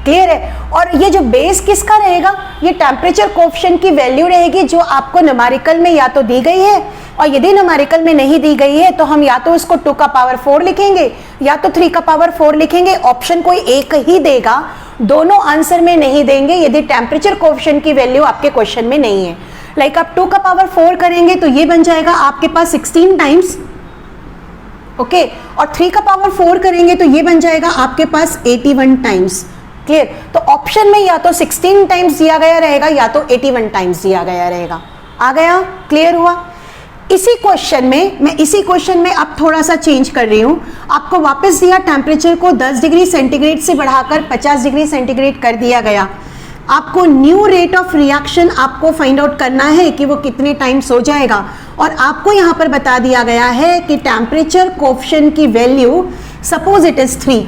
क्लियर है? और ये जो बेस किसका रहेगा, ये टेम्परेचर कोएफिशिएंट की वैल्यू रहेगी जो आपको न्यूमेरिकल में या तो दी गई है, और यदि न्यूमेरिकल में नहीं दी गई है तो हम या तो इसको 2 का पावर 4 लिखेंगे या तो 3 का पावर 4 लिखेंगे। ऑप्शन कोई एक ही देगा, दोनों आंसर में नहीं देंगे यदि टेम्परेचर कोएफिशिएंट की वैल्यू आपके क्वेश्चन में नहीं है। लाइक आप 2 का पावर 4 करेंगे तो ये बन जाएगा आपके पास 16 टाइम्स, ओके, और 3 का पावर 4 करेंगे तो ये बन जाएगा आपके पास 81 टाइम्स। क्लियर? तो ऑप्शन में या तो 16 टाइम्स दिया गया रहेगा या तो 81 टाइम्स दिया गया रहेगा। आ गया? क्लियर हुआ? इसी क्वेश्चन में अब थोड़ा सा चेंज कर रही हूं। आपको वापस दिया टेम्परेचर को 10 डिग्री सेंटीग्रेड से बढ़ाकर 50 डिग्री सेंटीग्रेड कर दिया गया। आपको न्यू रेट ऑफ रिएक्शन आपको फाइंड आउट करना है कि वो कितने टाइम्स हो जाएगा, और आपको यहां पर बता दिया गया है कि टेम्परेचर कोएफिशिएंट की वैल्यू सपोज इट इज 3।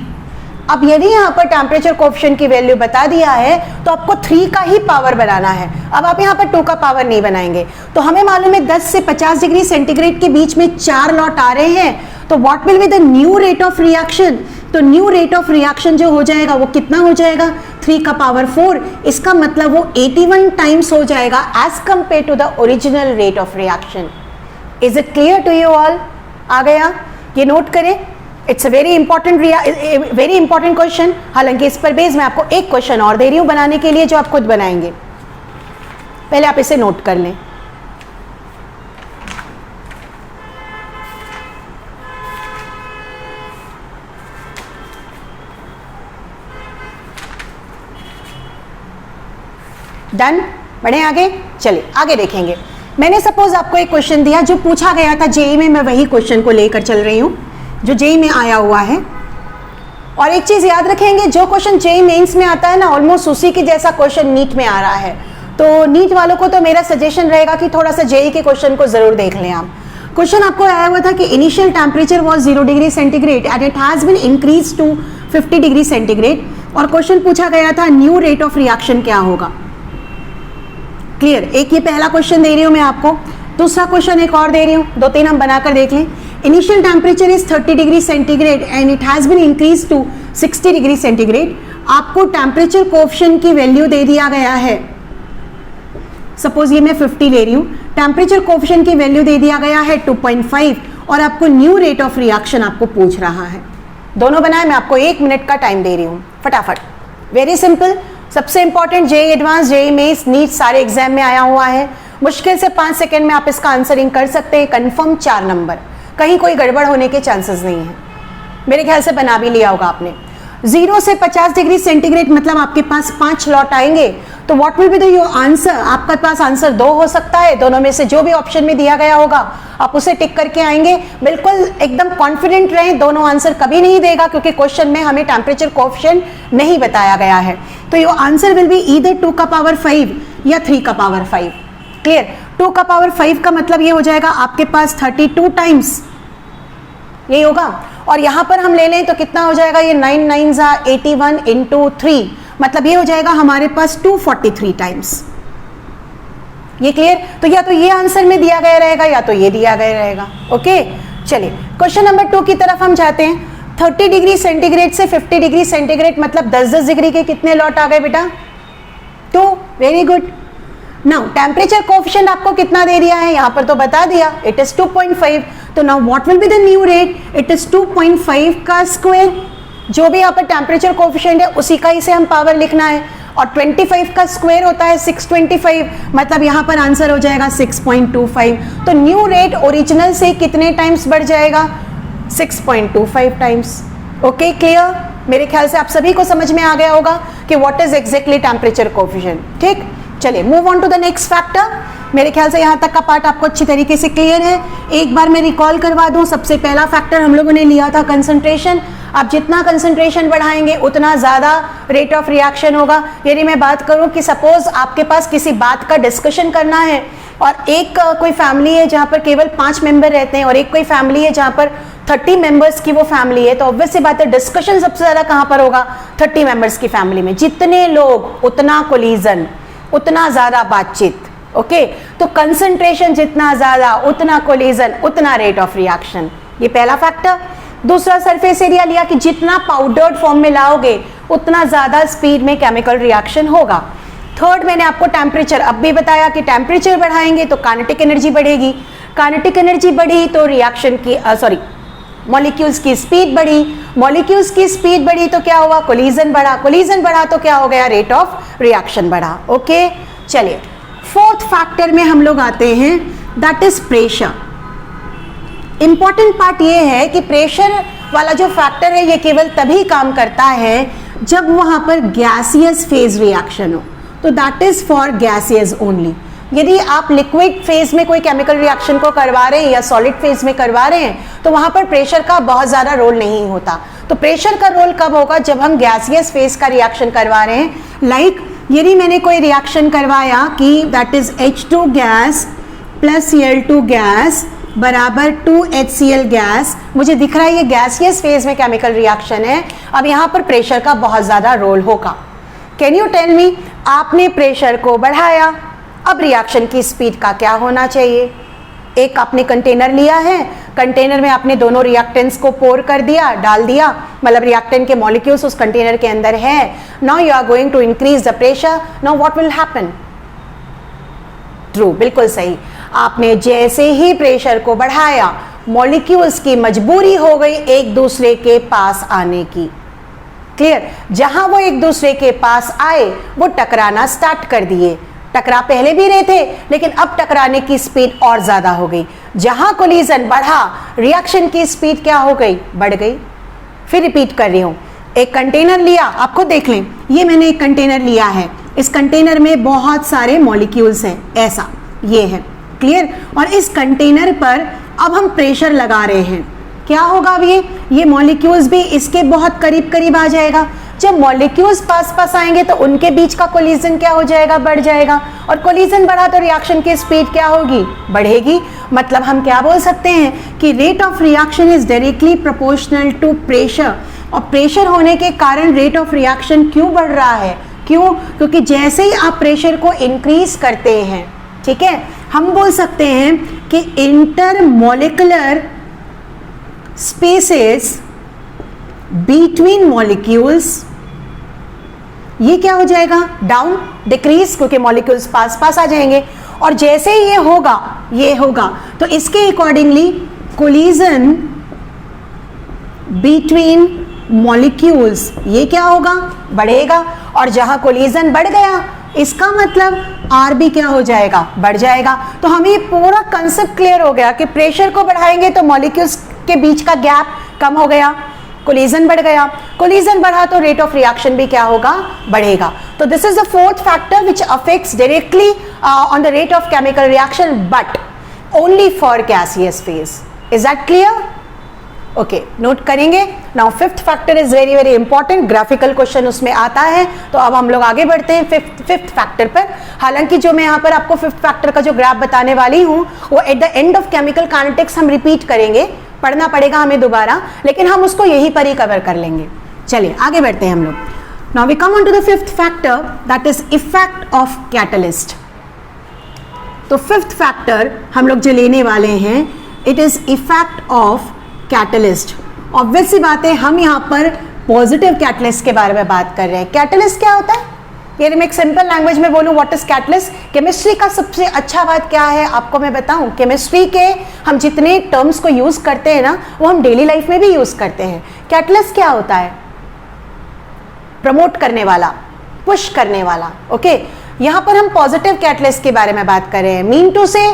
अब यदि यहाँ पर टेम्परेचर कोएफिशिएंट की वैल्यू बता दिया है तो आपको 3 का ही पावर बनाना है। अब आप यहाँ पर 2 का पावर नहीं बनाएंगे। तो हमें मालूम है 10 से 50 डिग्री सेंटीग्रेड के बीच में 4 लॉट आ रहे हैं, तो what will be the new rate of reaction. तो न्यू रेट ऑफ रिएक्शन जो हो जाएगा वो कितना हो जाएगा, 3 का पावर 4। इसका मतलब वो 81 टाइम्स हो जाएगा as compare to the original rate of reaction. Is it clear to you all? आ गया? ये नोट करें, it's a very important question. हालांकि इस पर बेस मैं आपको एक क्वेश्चन और दे रही हूं बनाने के लिए जो आप खुद बनाएंगे। पहले आप इसे नोट कर लें। डन? बढ़े आगे? चलिए आगे देखेंगे। मैंने सपोज आपको एक क्वेश्चन दिया जो पूछा गया था जेईई में, मैं वही क्वेश्चन को लेकर चल रही हूं जो जेईई में आया हुआ है। और एक चीज याद रखेंगे, जो क्वेश्चन जेईई मेंस में आता है ना, ऑलमोस्ट उसी की जैसा क्वेश्चन नीट में आ रहा है। तो नीट वालों को तो मेरा सजेशन रहेगा कि थोड़ा सा जेईई के क्वेश्चन को जरूर देख लें आप। क्वेश्चन आपको आया हुआ था कि initial temperature was 0 degree centigrade and it has been increase to 50 degree centigrade, और क्वेश्चन पूछा गया था न्यू रेट ऑफ रिएक्शन क्या होगा। क्लियर, एक ये पहला क्वेश्चन दे रही हूं मैं आपको, दूसरा क्वेश्चन एक और दे रही हूं, 2-3 हम बनाकर देख लें। Initial temperature is 30 degree centigrade and it has been increase to 60 degree centigrade. आपको टेम्परेचर कोएफिशिएंट की वैल्यू दे दिया गया है, सपोज ये मैं 50 ले रही हूं, टेम्परेचर कोएफिशिएंट की वैल्यू दे दिया गया है 2.5 और आपको न्यू रेट ऑफ रिएक्शन आपको पूछ रहा है। दोनों बनाए, मैं आपको 1 मिनट का टाइम दे रही हूं, फटाफट, वेरी सिंपल। सबसे important JEE advance, JEE mains, NEET सारे एग्जाम में आया हुआ है। मुश्किल से 5 सेकंड में आप इसका आंसरिंग कर सकते हैं। कंफर्म 4 नंबर, कहीं कोई गड़बड़ होने के चांसेस नहीं है। मेरे ख्याल से बना भी लिया होगा आपने। 0 से 50 डिग्री सेंटीग्रेड मतलब आपके पास 5 लॉट आएंगे, तो what will be the your answer? आपके पास आंसर 2 हो सकता है, दोनों में से जो भी ऑप्शन में दिया गया होगा आप उसे टिक करके आएंगे। बिल्कुल एकदम कॉन्फिडेंट रहें, दोनों आंसर कभी नहीं देगा, क्योंकि क्वेश्चन में हमें टेम्परेचर कोएफिशिएंट नहीं बताया गया है। तो your answer will be either 2 का पावर 5 या 3 का पावर 5। क्लियर, 2 का पावर 5 का मतलब ये हो जाएगा आपके पास 32 टाइम्स, यही होगा। और यहां पर हम ले लें तो कितना हो जाएगा, ये 9 9 81 इंटू 3, मतलब ये हो जाएगा हमारे पास 243 टाइम्स। ये क्लियर? तो या तो ये आंसर में दिया गया रहेगा या तो ये दिया गया रहेगा। ओके, चलिए क्वेश्चन नंबर 2 की तरफ हम जाते हैं। 30 डिग्री सेंटीग्रेड से 50 डिग्री सेंटीग्रेड मतलब 10-10 डिग्री के कितने लॉट आ गए बेटा? 2। Very good. Now temperature coefficient आपको कितना दे दिया है, यहां पर तो बता दिया, इट इज 2.5। तो now what will be the new rate? It is 2.5 का स्क्वायर। जो भी यहाँ पर टेम्परेचर कोएफिशिएंट है उसी का इसे हम पावर लिखना है, और 25 का स्क्वायर होता है 625, मतलब यहाँ पर आंसर हो जाएगा 6.25। तो न्यू रेट ओरिजिनल से कितने टाइम्स बढ़ जाएगा? 6.25 टाइम्स। Okay, clear? मेरे ख्याल से आप सभी को समझ में आ गया होगा कि what is exactly temperature coefficient. ठीक, चलिए move on to the next factor. मेरे ख्याल से यहाँ तक का पार्ट आपको अच्छी तरीके से क्लियर है। एक बार मैं रिकॉल करवा दूं, सबसे पहला फैक्टर हम लोगों ने लिया था कंसंट्रेशन। आप जितना कंसंट्रेशन बढ़ाएंगे उतना ज़्यादा रेट ऑफ रिएक्शन होगा। यदि मैं बात करूं कि सपोज आपके पास किसी बात का डिस्कशन करना है और एक कोई फैमिली है जहाँ पर केवल 5 मेंबर रहते हैं और एक कोई फैमिली है जहाँ पर 30 मेंबर्स की वो फैमिली है, तो ऑब्वियस सी बात है डिस्कशन सबसे ज़्यादा कहाँ पर होगा? 30 मेंबर्स की फैमिली में। जितने लोग उतना कोलिजन, उतना ज़्यादा बातचीत। ओके, तो कंसंट्रेशन जितना ज़्यादा उतना कोलिजन उतना रेट ऑफ रिएक्शन, ये पहला फैक्टर। दूसरा सरफेस एरिया लिया कि जितना पाउडर्ड फॉर्म में लाओगे उतना ज़्यादा स्पीड में केमिकल रिएक्शन होगा। थर्ड मैंने आपको टेम्परेचर अब भी बताया कि टेम्परेचर बढ़ाएंगे तो काइनेटिक एनर्जी बढ़ेगी, काइनेटिक एनर्जी बढ़ी तो रिएक्शन की मॉलिक्यूल्स की स्पीड बढ़ी, मॉलिक्यूल्स की स्पीड बढ़ी तो क्या हुआ? कोलिजन बढ़ा, कोलिजन बढ़ा तो क्या हो गया? रेट ऑफ रिएक्शन बढ़ा। ओके, चलिए फोर्थ फैक्टर में हम लोग आते हैं, that is pressure. Important part ये है कि प्रेशर वाला जो फैक्टर है ये केवल तभी काम करता है जब वहां पर गैसियस फेज रिएक्शन हो, तो that is for gaseous only. यदि आप लिक्विड फेज में कोई केमिकल रिएक्शन को करवा रहे हैं या सॉलिड फेज में करवा रहे हैं तो वहां पर प्रेशर का बहुत ज़्यादा रोल नहीं होता। तो प्रेशर का रोल कब होगा? जब हम गैसियस फेज का रिएक्शन करवा रहे हैं। लाइक यदि मैंने कोई रिएक्शन करवाया कि that is H2 gas plus Cl2 gas बराबर 2HCl गैस, मुझे दिख रहा है ये गैसियस फेज में केमिकल रिएक्शन है। अब यहाँ पर प्रेशर का बहुत ज़्यादा रोल होगा। कैन यू टेल मी, आपने प्रेशर को बढ़ाया, अब रिएक्शन की स्पीड का क्या होना चाहिए? एक आपने कंटेनर लिया है, कंटेनर में आपने दोनों रिएक्टेंट्स को पोर कर दिया, डाल दिया, मतलब रिएक्टेंट के मॉलिक्यूल्स उस कंटेनर के अंदर है। Now you are going to increase the pressure, now what will happen? True, बिल्कुल सही। आपने जैसे ही प्रेशर को बढ़ाया मॉलिक्यूल्स की मजबूरी हो गई एक दूसरे के पास आने की। क्लियर? जहां वो एक दूसरे के पास आए वो टकराना स्टार्ट कर दिए। टकरा पहले भी रहे थे लेकिन अब टकराने की स्पीड और ज्यादा हो गई। जहां कोलिजन बढ़ा रिएक्शन की स्पीड क्या हो गई? बढ़ गई। फिर रिपीट कर रही हूं, एक कंटेनर लिया, आपको देख लें, ये मैंने एक कंटेनर लिया है, इस कंटेनर में बहुत सारे मॉलिक्यूल्स हैं, ऐसा ये है। क्लियर? और इस कंटेनर पर अब हम प्रेशर लगा रहे हैं क्या होगा अब ये मॉलिक्यूल्स भी इसके बहुत करीब करीब आ जाएगा। जब मॉलिक्यूल्स पास पास आएंगे तो उनके बीच का कोलिजन क्या हो जाएगा, बढ़ जाएगा, और कोलिजन बढ़ा तो रिएक्शन की स्पीड क्या होगी, बढ़ेगी। मतलब हम क्या बोल सकते हैं कि rate of reaction is directly proportional to pressure, और प्रेशर होने के कारण रेट ऑफ रिएक्शन क्यों बढ़ रहा है, क्यों, क्योंकि जैसे ही आप प्रेशर को इंक्रीज करते हैं, ठीक है, हम बोल सकते हैं कि इंटरमॉलिक्यूलर स्पेसेस बिटवीन मॉलिक्यूल्स, ये क्या हो जाएगा, डाउन, डिक्रीज, क्योंकि मॉलिक्यूल्स पास पास आ जाएंगे। और जैसे ही ये होगा तो इसके अकॉर्डिंगली कोलिजन बिटवीन मॉलिक्यूल्स, ये क्या होगा, बढ़ेगा। और जहां कोलिजन बढ़ गया इसका मतलब आर भी क्या हो जाएगा, बढ़ जाएगा। तो हमें ये पूरा कंसेप्ट क्लियर हो गया कि प्रेशर को बढ़ाएंगे तो मॉलिक्यूल्स के बीच का गैप कम हो गया, कोलिजन बढ़ गया, कोलिजन बढ़ा तो रेट ऑफ रिएक्शन भी क्या होगा, बढ़ेगा। तो this is the fourth factor which affects directly on the rate of chemical reaction but only for gaseous phase. Is that clear? Okay, note करेंगे। Now fifth factor is very very important, graphical question उसमें आता है। तो अब हम लोग आगे बढ़ते हैं फिफ्थ फैक्टर पर। हालांकि जो मैं यहाँ पर आपको फिफ्थ फैक्टर का जो ग्राफ बताने वाली हूँ वो at the end of chemical kinetics हम रिपीट करेंगे, पढ़ना पड़ेगा हमें दोबारा, लेकिन हम उसको यहीं पर ही कवर कर लेंगे। चलिए आगे बढ़ते हैं हम लोग। Now we come on to the fifth factor, that is effect of catalyst. तो फिफ्थ फैक्टर हम लोग जो लेने वाले हैं, it is effect of catalyst. Obvious सी बात है, हम यहाँ पर पॉजिटिव कैटलिस्ट के बारे में बात कर रहे हैं। कैटलिस्ट क्या होता है, ये मैं एक सिंपल लैंग्वेज में बोलूं, व्हाट इज कैटलिस्ट। केमिस्ट्री का सबसे अच्छा बात क्या है आपको मैं बताऊं, केमिस्ट्री के हम जितने टर्म्स को यूज करते हैं ना, वो हम डेली लाइफ में भी यूज करते हैं। कैटलिस्ट क्या होता है, प्रमोट करने वाला, पुश करने वाला। ओके, यहां पर हम पॉजिटिव कैटलिस्ट के बारे में बात कर रहे हैं, मीन टू से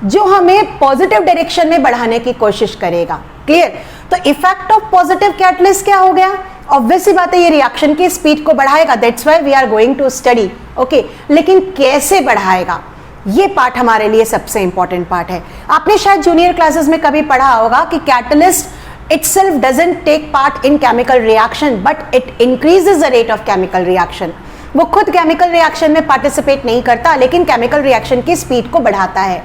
जो हमें पॉजिटिव डायरेक्शन में बढ़ाने की कोशिश करेगा। क्लियर? तो इफेक्ट ऑफ पॉजिटिव कैटलिस्ट क्या हो गया, ऑब्वियस सी बात है, ये रिएक्शन की स्पीड को बढ़ाएगा, that's why we are going to study. Okay, लेकिन कैसे बढ़ाएगा, ये पार्ट हमारे लिए सबसे इंपॉर्टेंट पार्ट है। आपने शायद जूनियर क्लासेस में कभी पढ़ा होगा कि catalyst itself doesn't take part in chemical reaction but it increases the rate of chemical reaction। वो खुद केमिकल रिएक्शन में पार्टिसिपेट नहीं करता, लेकिन केमिकल रिएक्शन की स्पीड को बढ़ाता है।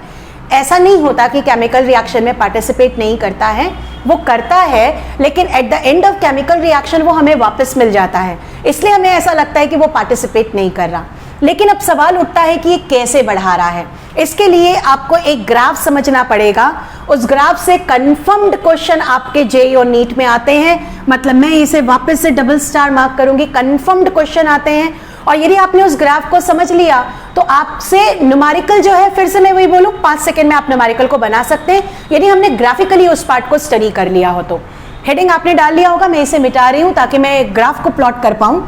ऐसा नहीं होता कि केमिकल रिएक्शन में पार्टिसिपेट नहीं करता है, वो करता है, लेकिन at the end of chemical reaction वो हमें वापस मिल जाता है, इसलिए हमें ऐसा लगता है कि वो पार्टिसिपेट नहीं कर रहा। लेकिन अब सवाल उठता है कि ये कैसे बढ़ा रहा है। इसके लिए आपको एक ग्राफ समझना पड़ेगा। उस ग्राफ से कंफर्म्ड क्वेश्चन आपके जेईई और नीट में आते हैं, मतलब मैं इसे वापस से डबल स्टार मार्क करूंगी, कंफर्म्ड क्वेश्चन आते हैं। और यदि आपने उस ग्राफ को समझ लिया तो आपसे न्यूमेरिकल जो है, फिर से मैं वही बोलूं, 5 सेकंड में आप न्यूमेरिकल को बना सकते हैं यदि हमने ग्राफिकली उस पार्ट को स्टडी कर लिया हो तो। हेडिंग आपने डाल लिया होगा, मैं इसे मिटा रही हूं ताकि मैं ग्राफ को प्लॉट कर पाऊं।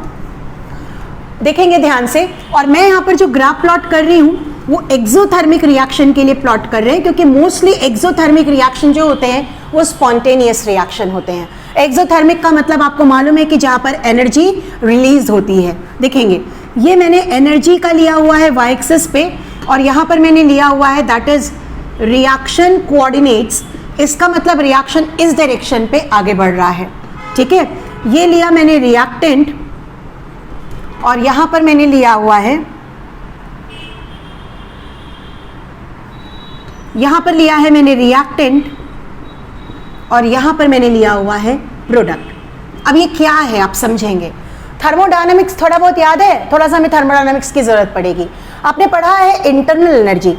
देखेंगे ध्यान से, और मैं यहाँ पर जो ग्राफ प्लॉट कर रही हूँ वो एक्सोथर्मिक रिएक्शन के लिए प्लॉट कर रहे हैं, क्योंकि मोस्टली एक्सोथर्मिक रिएक्शन जो होते हैं वो स्पॉन्टेनियस रिएक्शन होते हैं। एक्सोथर्मिक का मतलब आपको मालूम है कि जहाँ पर एनर्जी रिलीज होती है। देखेंगे ये मैंने एनर्जी का लिया हुआ है वाई एक्सिस पे, और यहाँ पर मैंने लिया हुआ है दैट इज रिएक्शन कोऑर्डिनेट्स। इसका मतलब रिएक्शन इस डायरेक्शन पे आगे बढ़ रहा है, ठीक है। ये लिया मैंने रिएक्टेंट, और यहाँ पर मैंने लिया हुआ है, यहाँ पर लिया है मैंने रिएक्टेंट, और यहाँ पर मैंने लिया हुआ है प्रोडक्ट। अब ये क्या है आप समझेंगे। थर्मोडायनामिक्स थोड़ा बहुत याद है, थोड़ा सा हमें थर्मोडायनामिक्स की जरूरत पड़ेगी। आपने पढ़ा है इंटरनल एनर्जी,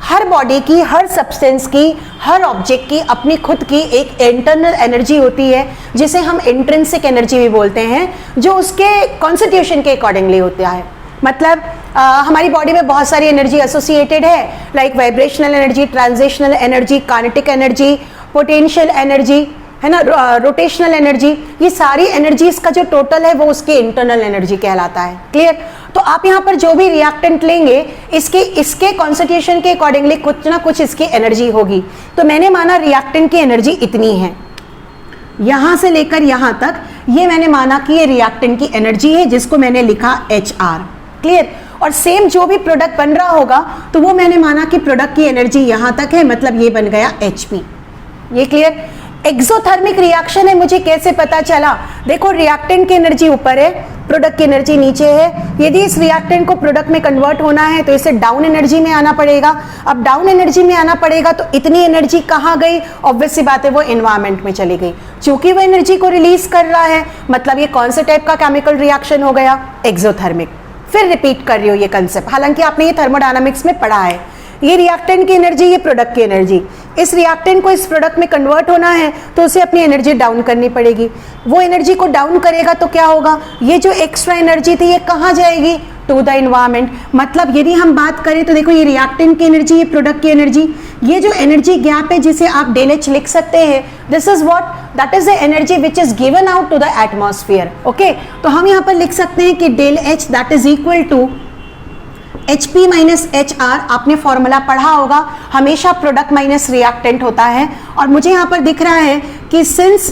हर बॉडी की, हर सब्सटेंस की, हर ऑब्जेक्ट की अपनी खुद की एक इंटरनल एनर्जी होती है, जिसे हम इंट्रिंसिक एनर्जी भी बोलते हैं, जो उसके कॉन्स्टिट्यूशन के अकॉर्डिंगली होता है। मतलब हमारी बॉडी में बहुत सारी एनर्जी एसोसिएटेड है, like vibrational energy, transitional energy, kinetic energy, potential energy, है ना, रोटेशनल एनर्जी। ये सारी एनर्जीज का जो टोटल है वो उसकी इंटरनल एनर्जी कहलाता है। क्लियर? तो आप यहाँ पर जो भी रिएक्टेंट लेंगे इसके कॉन्स्टिट्यूशन के अकॉर्डिंगली कुछ ना कुछ इसकी एनर्जी होगी। तो मैंने माना रिएक्टेंट की एनर्जी इतनी है, यहां से लेकर यहां तक, ये मैंने माना कि ये रिएक्टेंट की एनर्जी है, जिसको मैंने लिखा HR। क्लियर? और सेम जो भी प्रोडक्ट बन रहा होगा तो वो मैंने माना कि प्रोडक्ट की एनर्जी यहां तक है, मतलब ये बन गया HP। ये क्लियर? एक्सोथर्मिक रिएक्शन है, मुझे कैसे पता चला? देखो रिएक्टेंट की एनर्जी ऊपर है, प्रोडक्ट की एनर्जी नीचे है। यदि इस रिएक्टेंट को प्रोडक्ट में कन्वर्ट होना है तो इसे डाउन एनर्जी में आना पड़ेगा। अब डाउन एनर्जी में आना पड़ेगा तो इतनी एनर्जी कहाँ गई? ऑब्वियस सी बात है वो एनवायरमेंट में चली गई। चूंकि वो एनर्जी को रिलीज कर रहा है, मतलब ये कौन से टाइप का केमिकल रिएक्शन हो गया? एक्सोथर्मिक। फिर रिपीट कर रही हो ये कंसेप्ट, हालांकि आपने ये थर्मोडायनामिक्स में पढ़ा है। ये रिएक्टेंट की एनर्जी, ये प्रोडक्ट की एनर्जी। इस रिएक्टेंट को इस प्रोडक्ट में कन्वर्ट होना है तो उसे अपनी एनर्जी डाउन करनी पड़ेगी। वो एनर्जी को डाउन करेगा तो क्या होगा? ये जो एक्स्ट्रा एनर्जी थी ये कहाँ जाएगी? To the environment. मतलब यदि हम बात करें तो देखो ये रिएक्टेंट की एनर्जी, ये प्रोडक्ट की एनर्जी, ये जो एनर्जी गैप है जिसे आप डेल एच लिख सकते हैं, this is what, that is the energy which is given out to the atmosphere. Okay, तो हम यहाँ पर लिख सकते हैं कि del H that is equal to HP minus HR। आपने फॉर्मूला पढ़ा होगा, हमेशा प्रोडक्ट माइनस रिएक्टेंट होता है। और मुझे यहाँ पर दिख रहा है कि सिंस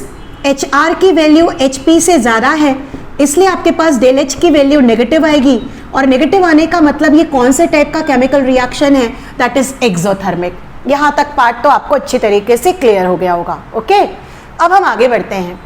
HR की वैल्यू HP से ज़्यादा है इसलिए आपके पास डेल H की वैल्यू नेगेटिव आएगी। और नेगेटिव आने का मतलब ये कौन से टाइप का केमिकल रिएक्शन है? That is exothermic. यहाँ तक पार्ट तो आपको अच्छी तरीके से क्लियर हो गया होगा। ओके, अब हम आगे बढ़ते हैं।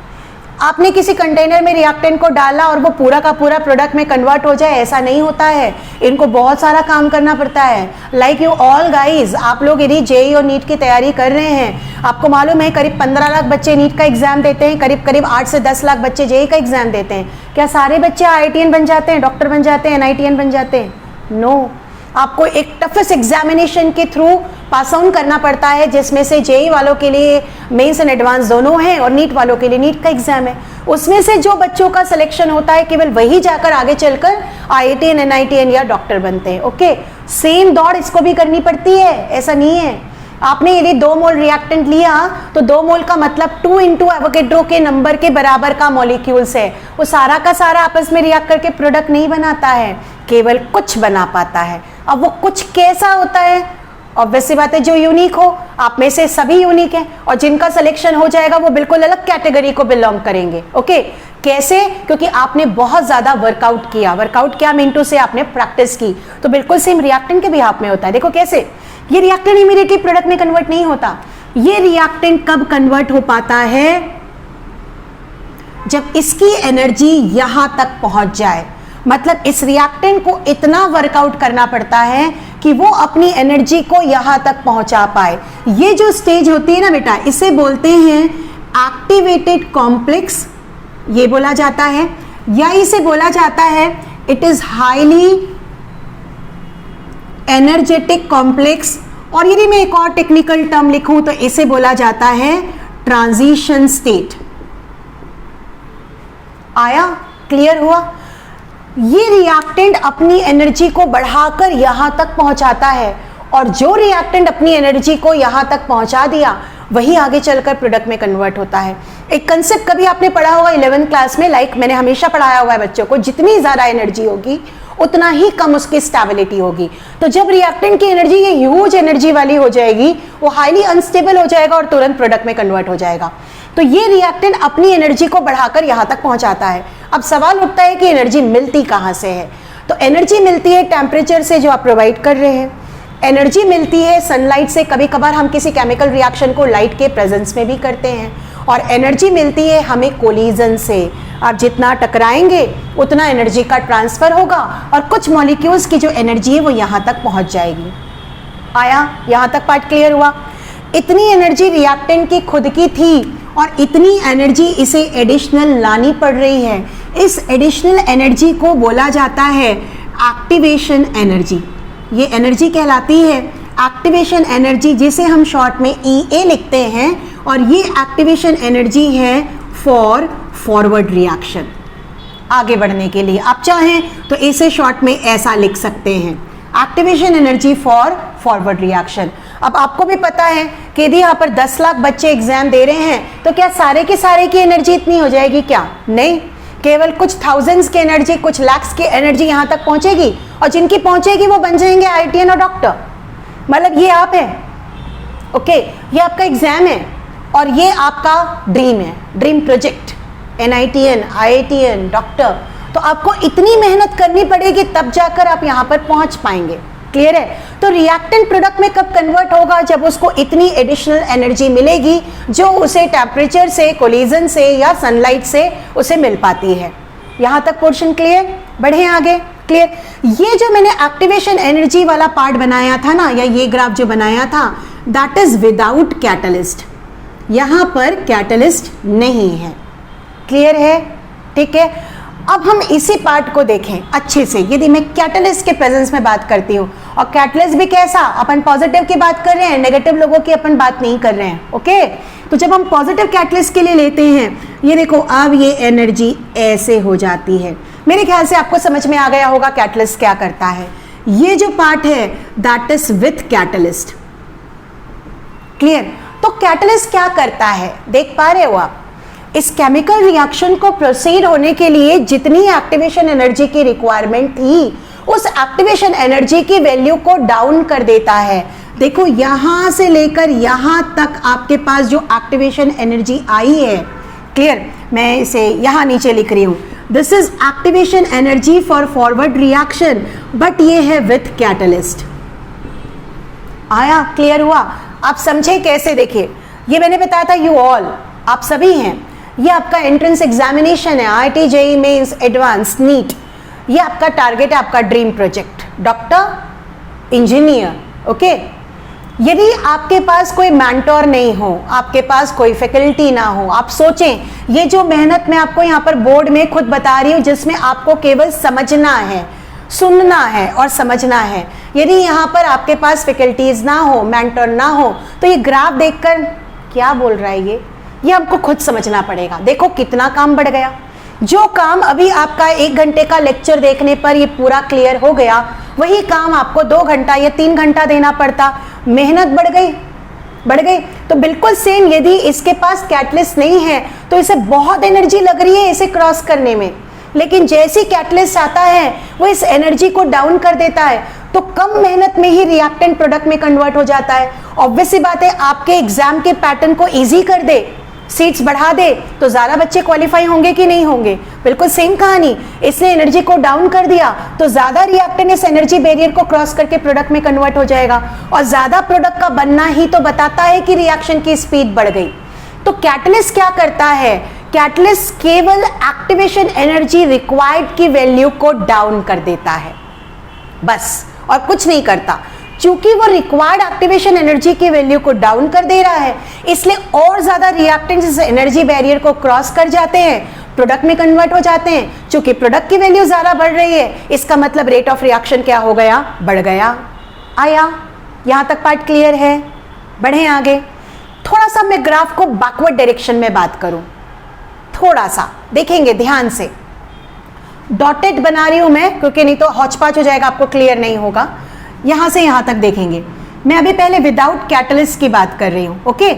आपने किसी कंटेनर में रिएक्टेंट को डाला और वो पूरा का पूरा प्रोडक्ट में कन्वर्ट हो जाए, ऐसा नहीं होता है। इनको बहुत सारा काम करना पड़ता है। लाइक यू ऑल गाइज, आप लोग यदि जेईई और नीट की तैयारी कर रहे हैं, आपको मालूम है करीब 15 लाख बच्चे नीट का एग्जाम देते हैं, करीब 8 से 10 लाख बच्चे जेईई का एग्जाम देते हैं। क्या सारे बच्चे IITian बन जाते हैं, डॉक्टर बन जाते हैं, NITian बन जाते हैं? नो, आपको एक टफेस्ट एग्जामिनेशन के थ्रू पास ऑन करना पड़ता है, जिसमें से जेईई वालों के लिए मेंस एंड एडवांस दोनों हैं और नीट वालों के लिए नीट का एग्जाम है। उसमें से जो बच्चों का सिलेक्शन होता है केवल वही जाकर आगे चलकर IITian, NITian या डॉक्टर बनते हैं। ओके, सेम दौड़ इसको भी करनी पड़ती है, ऐसा नहीं है। आपने यदि 2 मोल रिएक्टेंट लिया तो 2 मोल का मतलब 2 × एवोगैड्रो के नंबर के बराबर का मॉलिक्यूल्स है। वो सारा का सारा आपस में रिएक्ट करके प्रोडक्ट नहीं बनाता है, केवल कुछ बना पाता है। अब वो कुछ कैसा होता है? ऑब्वियस सी बात है जो यूनिक हो। आप में से सभी यूनिक हैं और जिनका सिलेक्शन हो जाएगा वो बिल्कुल अलग कैटेगरी को बिलोंग करेंगे। ओके, कैसे? क्योंकि आपने बहुत ज्यादा वर्कआउट किया। वर्कआउट क्या मिनटों से आपने प्रैक्टिस की, तो बिल्कुल सेम रिएक्टेंट के भी हाथ में होता है। देखो कैसे, ये रिएक्टेंट इमीडिएटली प्रोडक्ट में कन्वर्ट नहीं होता। ये रिएक्टेंट कब कन्वर्ट हो पाता है? जब इसकी एनर्जी यहां तक पहुंच जाए। मतलब इस रिएक्टेंट को इतना वर्कआउट करना पड़ता है कि वो अपनी एनर्जी को यहां तक पहुंचा पाए। ये जो स्टेज होती है ना बेटा, इसे बोलते हैं एक्टिवेटेड कॉम्प्लेक्स, ये बोला जाता है, या इसे बोला जाता है it is highly energetic complex. और यदि मैं एक और टेक्निकल टर्म लिखूं तो इसे बोला जाता है ट्रांजिशन स्टेट। आया? क्लियर हुआ? ये रिएक्टेंट अपनी एनर्जी को बढ़ाकर यहां तक पहुंचाता है और जो रिएक्टेंट अपनी एनर्जी को यहां तक पहुंचा दिया वही आगे चलकर प्रोडक्ट में कन्वर्ट होता है। एक कंसेप्ट कभी आपने पढ़ा होगा 11th क्लास में, लाइक मैंने हमेशा पढ़ाया हुआ है बच्चों को, जितनी ज्यादा एनर्जी होगी उतना ही कम उसकी स्टेबिलिटी होगी। तो जब रिएक्टेंट की एनर्जी ये ह्यूज एनर्जी वाली हो जाएगी, वो हाईली अनस्टेबल हो जाएगा और तुरंत प्रोडक्ट में कन्वर्ट हो जाएगा। तो ये रिएक्टेंट अपनी एनर्जी को बढ़ाकर यहां तक पहुंचाता है। अब सवाल उठता है कि एनर्जी मिलती कहां से है? तो एनर्जी मिलती है टेम्परेचर से जो आप प्रोवाइड कर रहे हैं, एनर्जी मिलती है सनलाइट से, कभी कभार हम किसी केमिकल रिएक्शन को लाइट के प्रेजेंस में भी करते हैं, और एनर्जी मिलती है हमें कोलिजन से। आप जितना टकराएंगे उतना एनर्जी का ट्रांसफर होगा और कुछ मॉलिक्यूल्स की जो एनर्जी है वो यहाँ तक पहुँच जाएगी। आया? यहाँ तक पार्ट क्लियर हुआ? इतनी एनर्जी रिएक्टेंट की खुद की थी और इतनी एनर्जी इसे एडिशनल लानी पड़ रही है। इस एडिशनल एनर्जी को बोला जाता है एक्टिवेशन एनर्जी। ये एनर्जी कहलाती है एक्टिवेशन एनर्जी, जिसे हम शॉर्ट में EA लिखते हैं, और ये एक्टिवेशन एनर्जी है फॉर फॉरवर्ड रिएक्शन, आगे बढ़ने के लिए। आप चाहें तो इसे शॉर्ट में ऐसा लिख सकते हैं, activation energy for forward reaction. अब आपको भी पता है कि यदि यहाँ पर 10 लाख बच्चे एग्जाम दे रहे हैं तो क्या सारे के सारे की एनर्जी इतनी हो जाएगी? क्या नहीं, केवल कुछ थाउजेंड्स की एनर्जी, कुछ लाख्स की एनर्जी यहाँ तक पहुंचेगी, और जिनकी पहुंचेगी वो बन जाएंगे IITian और डॉक्टर। मतलब ये आप है, ओके, ये आपका एग्जाम है और ये आपका ड्रीम है, dream project, NITian, IITian, doctor. तो आपको इतनी मेहनत करनी पड़ेगी तब जाकर आप यहाँ पर पहुंच पाएंगे। क्लियर है? तो रिएक्टेंट प्रोडक्ट में कब कन्वर्ट होगा? जब उसको इतनी एडिशनल एनर्जी मिलेगी जो उसे टेम्परेचर से, कोलिजन से या सनलाइट से उसे मिल पाती है। यहां तक पोर्शन क्लियर? बढ़े आगे। क्लियर? ये जो मैंने एक्टिवेशन एनर्जी वाला पार्ट बनाया था ना, या ये ग्राफ जो बनाया था, दैट इज विदाउट कैटलिस्ट। यहां पर कैटलिस्ट नहीं है। क्लियर है? ठीक है। अब हम इसी पार्ट को देखें अच्छे से। यदि मैं कैटलिस्ट के प्रेजेंस में बात करती हूँ, और कैटलिस्ट भी कैसा, अपन पॉजिटिव की बात कर रहे हैं, नेगेटिव लोगों की अपन बात नहीं कर रहे हैं। ओके, तो जब हम पॉजिटिव कैटलिस्ट के लिए लेते हैं, ये देखो अब ये एनर्जी ऐसे हो जाती है। मेरे ख्याल से आपको समझ में आ गया होगा कैटलिस्ट क्या करता है। ये जो पार्ट है that is with catalyst. Clear? तो कैटलिस्ट क्या करता है, देख पा रहे हो आप? इस केमिकल रिएक्शन को प्रोसीड होने के लिए जितनी एक्टिवेशन एनर्जी की रिक्वायरमेंट थी, उस एक्टिवेशन एनर्जी की वैल्यू को डाउन कर देता है। देखो यहां से लेकर यहां तक आपके पास जो एक्टिवेशन एनर्जी आई है, क्लियर? मैं इसे यहां नीचे लिख रही हूं, this is activation energy for forward reaction, but ये है विथ कैटलिस्ट। आया? क्लियर हुआ? आप समझे कैसे? देखिए, ये मैंने बताया था यू ऑल, आप सभी हैं, ये आपका एंट्रेंस एग्जामिनेशन है, IIT JEE mains advance NEET, ये आपका टारगेट है, आपका dream project, doctor, engineer. Okay, यदि आपके पास कोई मेंटोर नहीं हो, आपके पास कोई फैकल्टी ना हो, आप सोचें ये जो मेहनत मैं आपको यहाँ पर बोर्ड में खुद बता रही हूँ, जिसमें आपको केवल समझना है, सुनना है और समझना है, यदि यहाँ पर आपके पास फैकल्टीज ना हो, मेंटोर ना हो, तो ये ग्राफ देखकर क्या बोल रहा है ये हमको खुद समझना पड़ेगा। देखो कितना काम बढ़ गया। जो काम अभी आपका 1 घंटे का लेक्चर देखने पर ये पूरा क्लियर हो गया, वही काम आपको 2 घंटा या 3 घंटा देना पड़ता। मेहनत बढ़ गई। तो बिल्कुल सेम, यदि इसके पास कैटलिस्ट नहीं है तो इसे बहुत एनर्जी लग रही है इसे क्रॉस करने में, लेकिन जैसे कैटलिस्ट आता है वो इस एनर्जी को डाउन कर देता है, तो कम मेहनत में ही रिएक्टेंट प्रोडक्ट में कन्वर्ट हो जाता है। ऑब्वियस सी बात है, आपके एग्जाम के पैटर्न को इजी कर दे, सीट्स बढ़ा दे, तो ज्यादा बच्चे क्वालिफाई होंगे कि नहीं होंगे? बिल्कुल सेम कहानी, इसने एनर्जी को डाउन कर दिया तो ज्यादा रिएक्टेंट इस एनर्जी बैरियर को क्रॉस करके प्रोडक्ट में कन्वर्ट हो जाएगा, और ज्यादा प्रोडक्ट का बनना ही तो बताता है कि रिएक्शन की स्पीड बढ़ गई। तो कैटलिस्ट क्या करता है? कैटलिस्ट केवल एक्टिवेशन एनर्जी रिक्वायर्ड की वैल्यू को डाउन कर देता है, बस, और कुछ नहीं करता। चूंकि वो रिक्वायर्ड एक्टिवेशन एनर्जी की वैल्यू को डाउन कर दे रहा है, इसलिए और ज्यादा रिएक्टेंट्स इस एनर्जी बैरियर को क्रॉस कर जाते हैं, प्रोडक्ट में कन्वर्ट हो जाते हैं। चूंकि प्रोडक्ट की वैल्यू ज्यादा बढ़ रही है, इसका मतलब रेट ऑफ रिएक्शन क्या हो गया? बढ़ गया। आया? यहां तक पार्ट क्लियर है? बढ़े आगे। थोड़ा सा मैं ग्राफ को बैकवर्ड डायरेक्शन में बात करूं, थोड़ा सा देखेंगे ध्यान से। डॉटेड बना रही हूं मैं, क्योंकि नहीं तो हौच-पौच हो जाएगा, आपको क्लियर नहीं होगा। यहां से यहां तक देखेंगे। मैं अभी पहले विदाउट कैटलिस्ट की बात कर रही हूं। ओके,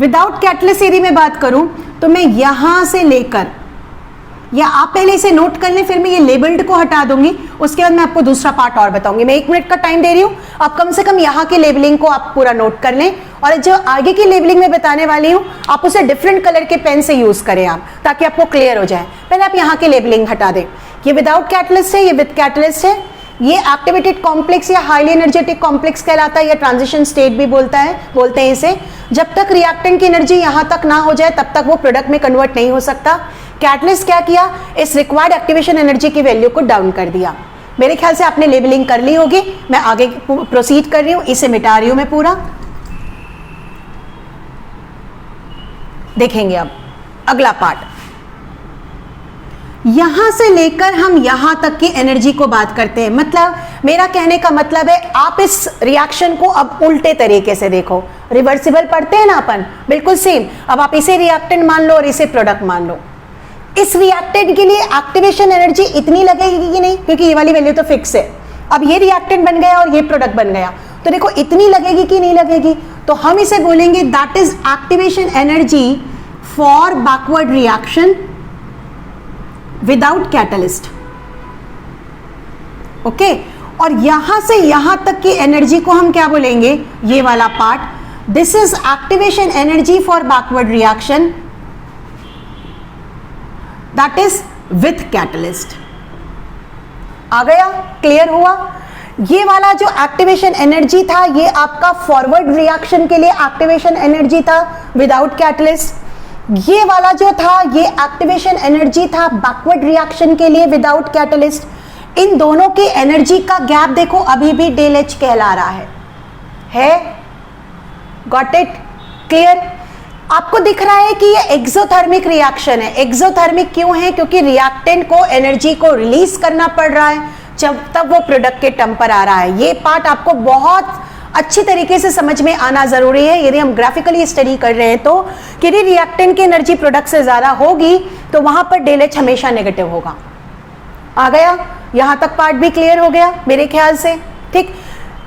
विदाउट कैटलिस्ट यदि मैं बात करूं तो मैं यहां से लेकर, या आप पहले इसे नोट कर लें, फिर मैं ये लेबल्ड को हटा दूंगी, उसके बाद मैं आपको दूसरा पार्ट और बताऊंगी। मैं 1 मिनट का टाइम दे रही हूं, आप कम से कम यहाँ की लेबलिंग को आप पूरा नोट कर लें, और जो आगे की लेबलिंग में बताने वाली हूं आप उसे डिफरेंट कलर के पेन से यूज करें आप, ताकि आपको क्लियर हो जाए। पहले आप यहाँ की लेबलिंग हटा दें। ये विदाउट कैटलिस्ट है, ये विद कैटलिस्ट है। ये एक्टिवेटेड कॉम्प्लेक्स या हाईली एनर्जेटिक कॉम्प्लेक्स कहलाता है, या ट्रांजिशन स्टेट भी बोलते हैं इसे। जब तक रिएक्टेंट की एनर्जी यहां तक ना हो जाए तब तक वो प्रोडक्ट में कन्वर्ट नहीं हो सकता। कैटलिस्ट क्या किया? इस रिक्वायर्ड एक्टिवेशन एनर्जी की वैल्यू को डाउन कर दिया। मेरे ख्याल से आपने लेबलिंग कर ली होगी, मैं आगे प्रोसीड कर रही हूं, इसे मिटा रही हूं मैं पूरा। देखेंगे अब अगला पार्ट। यहां से लेकर हम यहां तक की एनर्जी को बात करते हैं। मतलब मेरा कहने का मतलब है, आप इस रिएक्शन को अब उल्टे तरीके से देखो। रिवर्सिबल पढ़ते हैं ना अपन, बिल्कुल सेम। अब आप इसे रिएक्टेंट मान लो और इसे प्रोडक्ट मान लो। इस रिएक्टेंट के लिए एक्टिवेशन एनर्जी इतनी लगेगी कि नहीं, क्योंकि ये वाली वैल्यू तो फिक्स है। अब ये रिएक्टेंट बन गया और ये प्रोडक्ट बन गया, तो देखो इतनी लगेगी कि नहीं लगेगी। तो हम इसे बोलेंगे that is activation energy for backward reaction without catalyst. Okay, और यहां से यहां तक की एनर्जी को हम क्या बोलेंगे? ये वाला part, this is activation energy for backward reaction that is with catalyst. आ गया? क्लियर हुआ? ये वाला जो एक्टिवेशन एनर्जी था ये आपका फॉरवर्ड रिएक्शन के लिए एक्टिवेशन एनर्जी था विदाउट कैटलिस्ट। ये वाला जो था ये एक्टिवेशन एनर्जी था बैकवर्ड रिएक्शन के लिए विदाउट कैटलिस्ट। इन दोनों की एनर्जी का गैप देखो अभी भी डेल एच कहला रहा है? Got it? क्लियर? आपको दिख रहा है कि ये एक्सोथर्मिक रिएक्शन है। एक्सोथर्मिक क्यों है? क्योंकि रिएक्टेंट को एनर्जी को रिलीज करना पड़ रहा है जब तब वो प्रोडक्ट के टर्म पर आ रहा है। ये पार्ट आपको बहुत अच्छी तरीके से समझ में आना जरूरी है यदि हम ग्राफिकली स्टडी कर रहे हैं तो, कि रिएक्टेंट की एनर्जी प्रोडक्ट से ज्यादा होगी तो वहां पर डेल एच हमेशा नेगेटिव होगा। आ गया? यहां तक पार्ट भी क्लियर हो गया मेरे ख्याल से? ठीक,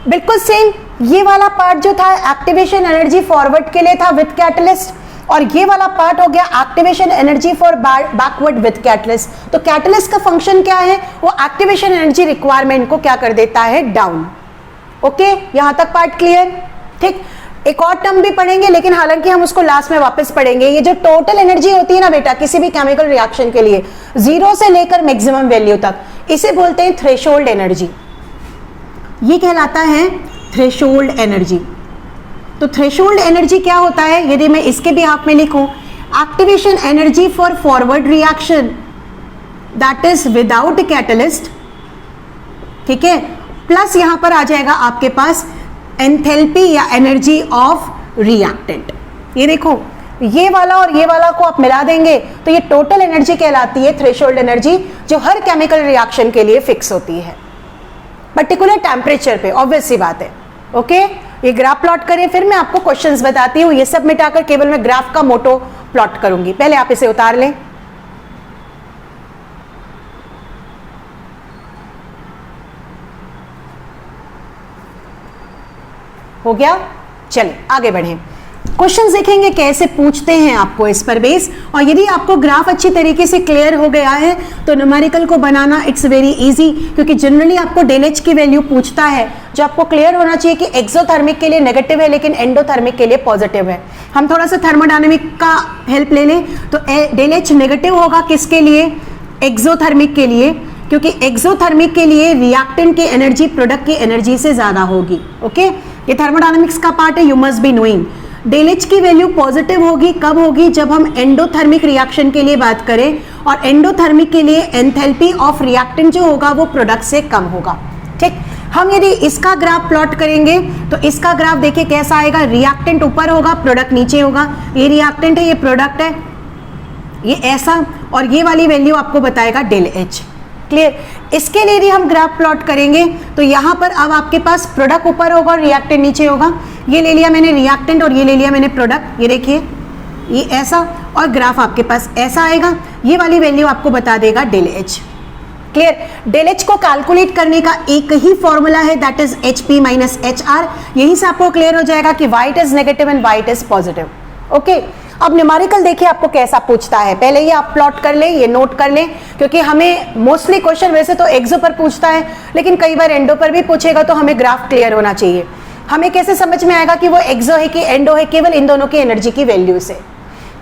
बिल्कुल सेम ये वाला पार्ट जो था एक्टिवेशन एनर्जी फॉरवर्ड के लिए था विद कैटलिस्ट, और ये वाला पार्ट हो गया activation energy for backward with catalyst. तो कैटलिस्ट का फंक्शन क्या है? वो एक्टिवेशन एनर्जी रिक्वायरमेंट को क्या कर देता है? डाउन। ओके, यहां तक पार्ट क्लियर? ठीक, एक और टर्म भी पढ़ेंगे लेकिन हालांकि हम उसको लास्ट में वापस पढ़ेंगे। ये जो टोटल एनर्जी होती है ना बेटा किसी भी केमिकल रिएक्शन के लिए, 0 से लेकर मैक्सिमम वैल्यू तक, इसे बोलते हैं थ्रेशोल्ड एनर्जी। ये कहलाता है थ्रेशोल्ड एनर्जी। तो थ्रेशोल्ड एनर्जी क्या होता है? यदि मैं इसके भी आप में लिखूं, activation energy for forward reaction that is without catalyst, ठीक है, प्लस यहां पर आ जाएगा आपके पास एंथैल्पी या एनर्जी ऑफ रिएक्टेंट। ये देखो ये वाला और ये वाला को आप मिला देंगे तो ये टोटल एनर्जी कहलाती है थ्रेशोल्ड एनर्जी, जो हर केमिकल रिएक्शन के लिए फिक्स होती है पर्टिकुलर टेम्परेचर पे। ऑब्वियस सी बात है। ओके, ये ग्राफ प्लॉट करें, फिर मैं आपको क्वेश्चंस बताती हूँ। ये सब मिटाकर केवल मैं ग्राफ का मोटो प्लॉट करूंगी। पहले आप इसे उतार लें। हो गया? चलिए आगे बढ़ें। क्वेश्चंस देखेंगे कैसे पूछते हैं आपको इस पर बेस, और यदि आपको ग्राफ अच्छी तरीके से क्लियर हो गया है तो न्यूमेरिकल को बनाना इट्स वेरी इजी, क्योंकि जनरली आपको डेल एच की वैल्यू पूछता है जो आपको क्लियर होना चाहिए कि एक्सोथर्मिक के लिए नेगेटिव है लेकिन एंडोथर्मिक के लिए पॉजिटिव है। हम थोड़ा सा थर्मोडायनेमिक का हेल्प ले लें तो डेल एच नेगेटिव होगा किसके लिए? एक्सोथर्मिक के लिए, क्योंकि एक्सोथर्मिक के लिए रिएक्टेंट की एनर्जी प्रोडक्ट की एनर्जी से ज्यादा होगी। ओके, ये थर्मोडायनेमिक्स का पार्ट है, you must be knowing. Del H की वैल्यू पॉजिटिव होगी कब होगी? जब हम एंडोथर्मिक रिएक्शन के लिए बात करें, और एंडोथर्मिक के लिए एंथैल्पी ऑफ रिएक्टेंट जो होगा वो प्रोडक्ट से कम होगा। ठीक, हम यदि इसका ग्राफ प्लॉट करेंगे तो इसका ग्राफ देखिए कैसा आएगा। रिएक्टेंट ऊपर होगा, प्रोडक्ट नीचे होगा। ये रिएक्टेंट है, ये प्रोडक्ट है, ये ऐसा, और ये वाली वैल्यू आपको बताएगा डेल एच। क्लियर? इसके लिए यदि हम ग्राफ प्लॉट करेंगे तो यहां पर अब आपके पास प्रोडक्ट ऊपर होगा और रिएक्टेंट नीचे होगा। ये ले लिया मैंने रिएक्टेंट और ये ले लिया मैंने प्रोडक्ट। ये देखिए ये ऐसा, और ग्राफ आपके पास ऐसा आएगा। ये वाली वैल्यू आपको बता देगा del H. Clear? Del H को कैलकुलेट करने का एक ही फॉर्मूला है, that is H P minus H R. यहीं से आपको क्लियर हो जाएगा कि what is negative and what is positive. Okay, अब न्यूमेरिकल देखिए आपको कैसा पूछता है। पहले ये आप प्लॉट कर लें, ये नोट कर लें, क्योंकि हमें मोस्टली क्वेश्चन वैसे तो एक्सो पर पूछता है लेकिन कई बार एंडो पर भी पूछेगा, तो हमें ग्राफ क्लियर होना चाहिए। हमें कैसे समझ में आएगा कि वो एक्सो है कि एंडो है? केवल इन दोनों की एनर्जी की वैल्यू से।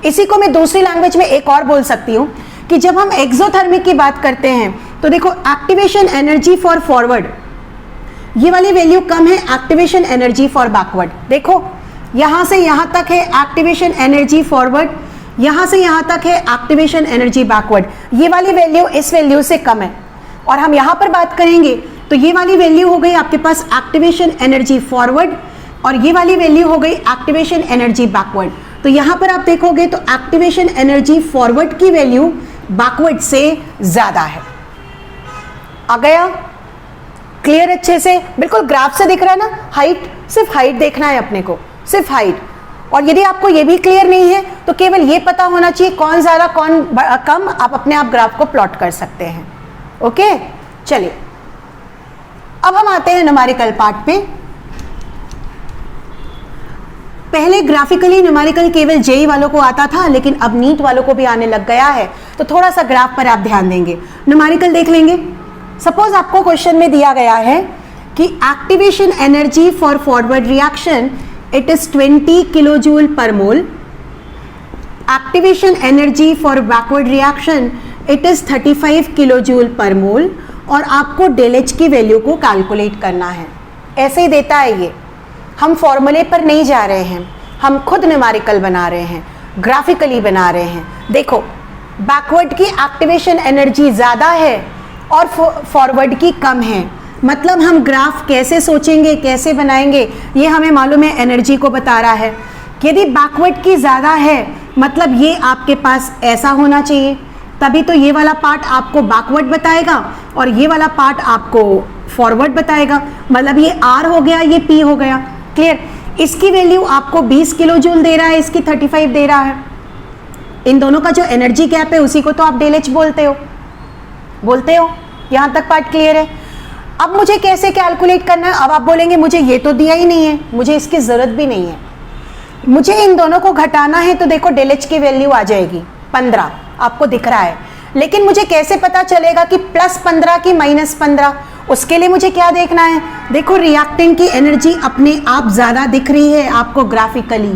इसी को मैं दूसरी लैंग्वेज में एक और बोल सकती हूँ कि जब हम एक्सोथर्मिक की बात करते हैं तो देखो एक्टिवेशन एनर्जी फॉर फॉरवर्ड, ये वाली वैल्यू कम है एक्टिवेशन एनर्जी फॉर बैकवर्ड। देखो यहां से यहां तक है एक्टिवेशन एनर्जी फॉरवर्ड, यहां से यहां तक है एक्टिवेशन एनर्जी बैकवर्ड। ये वाली वैल्यू इस वैल्यू से कम है, और हम यहां पर बात करेंगे तो ये वाली वैल्यू हो गई आपके पास एक्टिवेशन एनर्जी फॉरवर्ड, और ये वाली वैल्यू हो गई एक्टिवेशन एनर्जी बैकवर्ड। तो यहां पर आप देखोगे तो एक्टिवेशन एनर्जी फॉरवर्ड की वैल्यू बैकवर्ड से ज्यादा है। आ गया? क्लियर? अच्छे से बिल्कुल ग्राफ से दिख रहा है ना। हाइट, सिर्फ हाइट देखना है अपने को, सिर्फ हाइट। और यदि आपको ये भी क्लियर नहीं है तो केवल ये पता होना चाहिए कौन ज्यादा कौन कम, आप अपने आप ग्राफ को प्लॉट कर सकते हैं। ओके, चलिए अब हम आते हैं न्यूमेरिकल पार्ट पे। पहले ग्राफिकली न्यूमेरिकल केवल जेई वालों को आता था, लेकिन अब नीट वालों को भी आने लग गया है, तो थोड़ा सा ग्राफ पर आप ध्यान देंगे। न्यूमेरिकल देख लेंगे। सपोज आपको क्वेश्चन में दिया गया है कि activation energy for forward reaction it is 20 kilojoule per mole. Activation energy for backward reaction it is 35 kilojoule per mole. और आपको डेल एच की वैल्यू को कैलकुलेट करना है। ऐसे ही देता है ये, हम फॉर्मूले पर नहीं जा रहे हैं, हम खुद न्यूमेरिकल बना रहे हैं, ग्राफिकली बना रहे हैं। देखो बैकवर्ड की एक्टिवेशन एनर्जी ज़्यादा है और फॉरवर्ड की कम है, मतलब हम ग्राफ कैसे सोचेंगे, कैसे बनाएंगे, ये हमें मालूम है एनर्जी को बता रहा है। यदि बैकवर्ड की ज़्यादा है मतलब ये आपके पास ऐसा होना चाहिए, तभी तो ये वाला पार्ट आपको बैकवर्ड बताएगा और ये वाला पार्ट आपको फॉरवर्ड बताएगा। मतलब ये R हो गया, ये P हो गया। क्लियर? इसकी वैल्यू आपको 20 किलो जूल दे रहा है, इसकी 35 दे रहा है। इन दोनों का जो एनर्जी गैप है उसी को तो आप डेल एच बोलते हो। यहाँ तक पार्ट क्लियर है? अब मुझे कैसे कैलकुलेट करना है? अब आप बोलेंगे मुझे ये तो दिया ही नहीं है, मुझे इसकी ज़रूरत भी नहीं है, मुझे इन दोनों को घटाना है। तो देखो डेल एच की वैल्यू आ जाएगी 15, आपको दिख रहा है। लेकिन मुझे कैसे पता चलेगा कि +15 की -15? उसके लिए मुझे क्या देखना है? देखो रिएक्टेंट की एनर्जी अपने आप ज़्यादा दिख रही है आपको ग्राफिकली,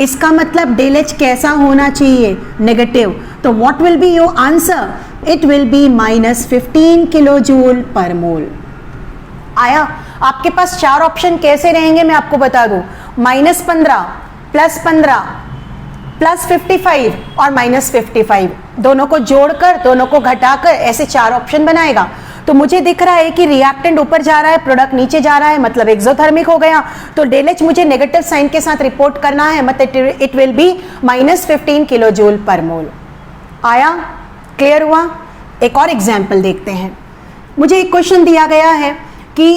इसका मतलब डेल एच कैसा होना चाहिए? नेगेटिव। तो what will be your answer? It will be -15 kilo joule per mole. आया? आपके पास 4 ऑप्शन कैसे रहेंगे मैं आपको बता दूं, -15, +15, +55 और -55, दोनों को जोड़कर, दोनों को घटाकर ऐसे 4 ऑप्शन बनाएगा। तो मुझे दिख रहा है कि रिएक्टेंट ऊपर जा रहा है, प्रोडक्ट नीचे जा रहा है, मतलब एक्सोथर्मिक हो गया। तो डेल एच मुझे नेगेटिव साइन के साथ रिपोर्ट करना है, मतलब it will be -15 kilo joule per mole. आया? क्लियर हुआ? एक और एग्जाम्पल देखते हैं। मुझे एक क्वेश्चन दिया गया है कि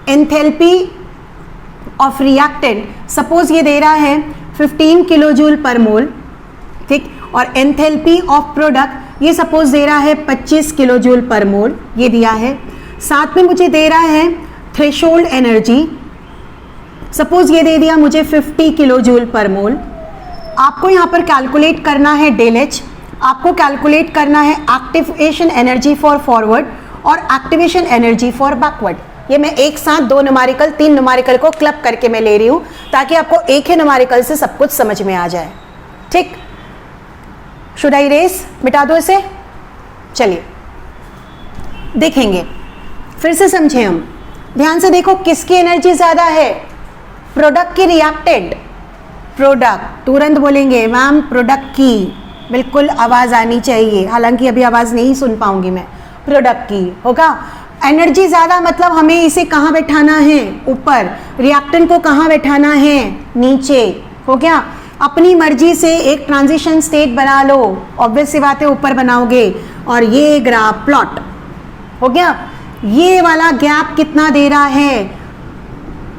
एंथैल्पी ऑफ रिएक्टेंट, सपोज ये दे रहा है 15 किलो जूल पर मोल, ठीक, और एंथैल्पी ऑफ प्रोडक्ट ये सपोज दे रहा है 25 किलो जूल पर मोल, ये दिया है। साथ में मुझे दे रहा है थ्रेशोल्ड एनर्जी, सपोज ये दे दिया मुझे 50 किलो जूल पर मोल। आपको यहाँ पर कैलकुलेट करना है डेल एच, आपको कैलकुलेट करना है एक्टिवेशन एनर्जी फॉर फॉरवर्ड और एक्टिवेशन एनर्जी फॉर बैकवर्ड। ये मैं एक साथ 2 न्यूमेरिकल 3 न्यूमेरिकल को क्लब करके मैं ले रही हूँ ताकि आपको एक ही न्यूमेरिकल से सब कुछ समझ में आ जाए। ठीक, शुड आई रेस? मिटा दो इसे। चलिए देखेंगे, फिर से समझें हम, ध्यान से देखो किसकी एनर्जी ज़्यादा है? प्रोडक्ट की, रिएक्टेंट? प्रोडक्ट। तुरंत बोलेंगे मैम प्रोडक्ट की, बिल्कुल आवाज़ आनी चाहिए, हालांकि अभी आवाज़ नहीं सुन पाऊंगी मैं। प्रोडक्ट की होगा। एनर्जी ज़्यादा मतलब हमें इसे कहाँ बैठाना है? ऊपर। रिएक्टेंट को कहाँ बैठाना है? नीचे। हो गया? अपनी मर्जी से एक ट्रांजिशन स्टेट बना लो, ऑब्वियस सी बात है ऊपर बनाओगे, और ये ग्राफ प्लॉट हो गया। ये वाला गैप कितना दे रहा है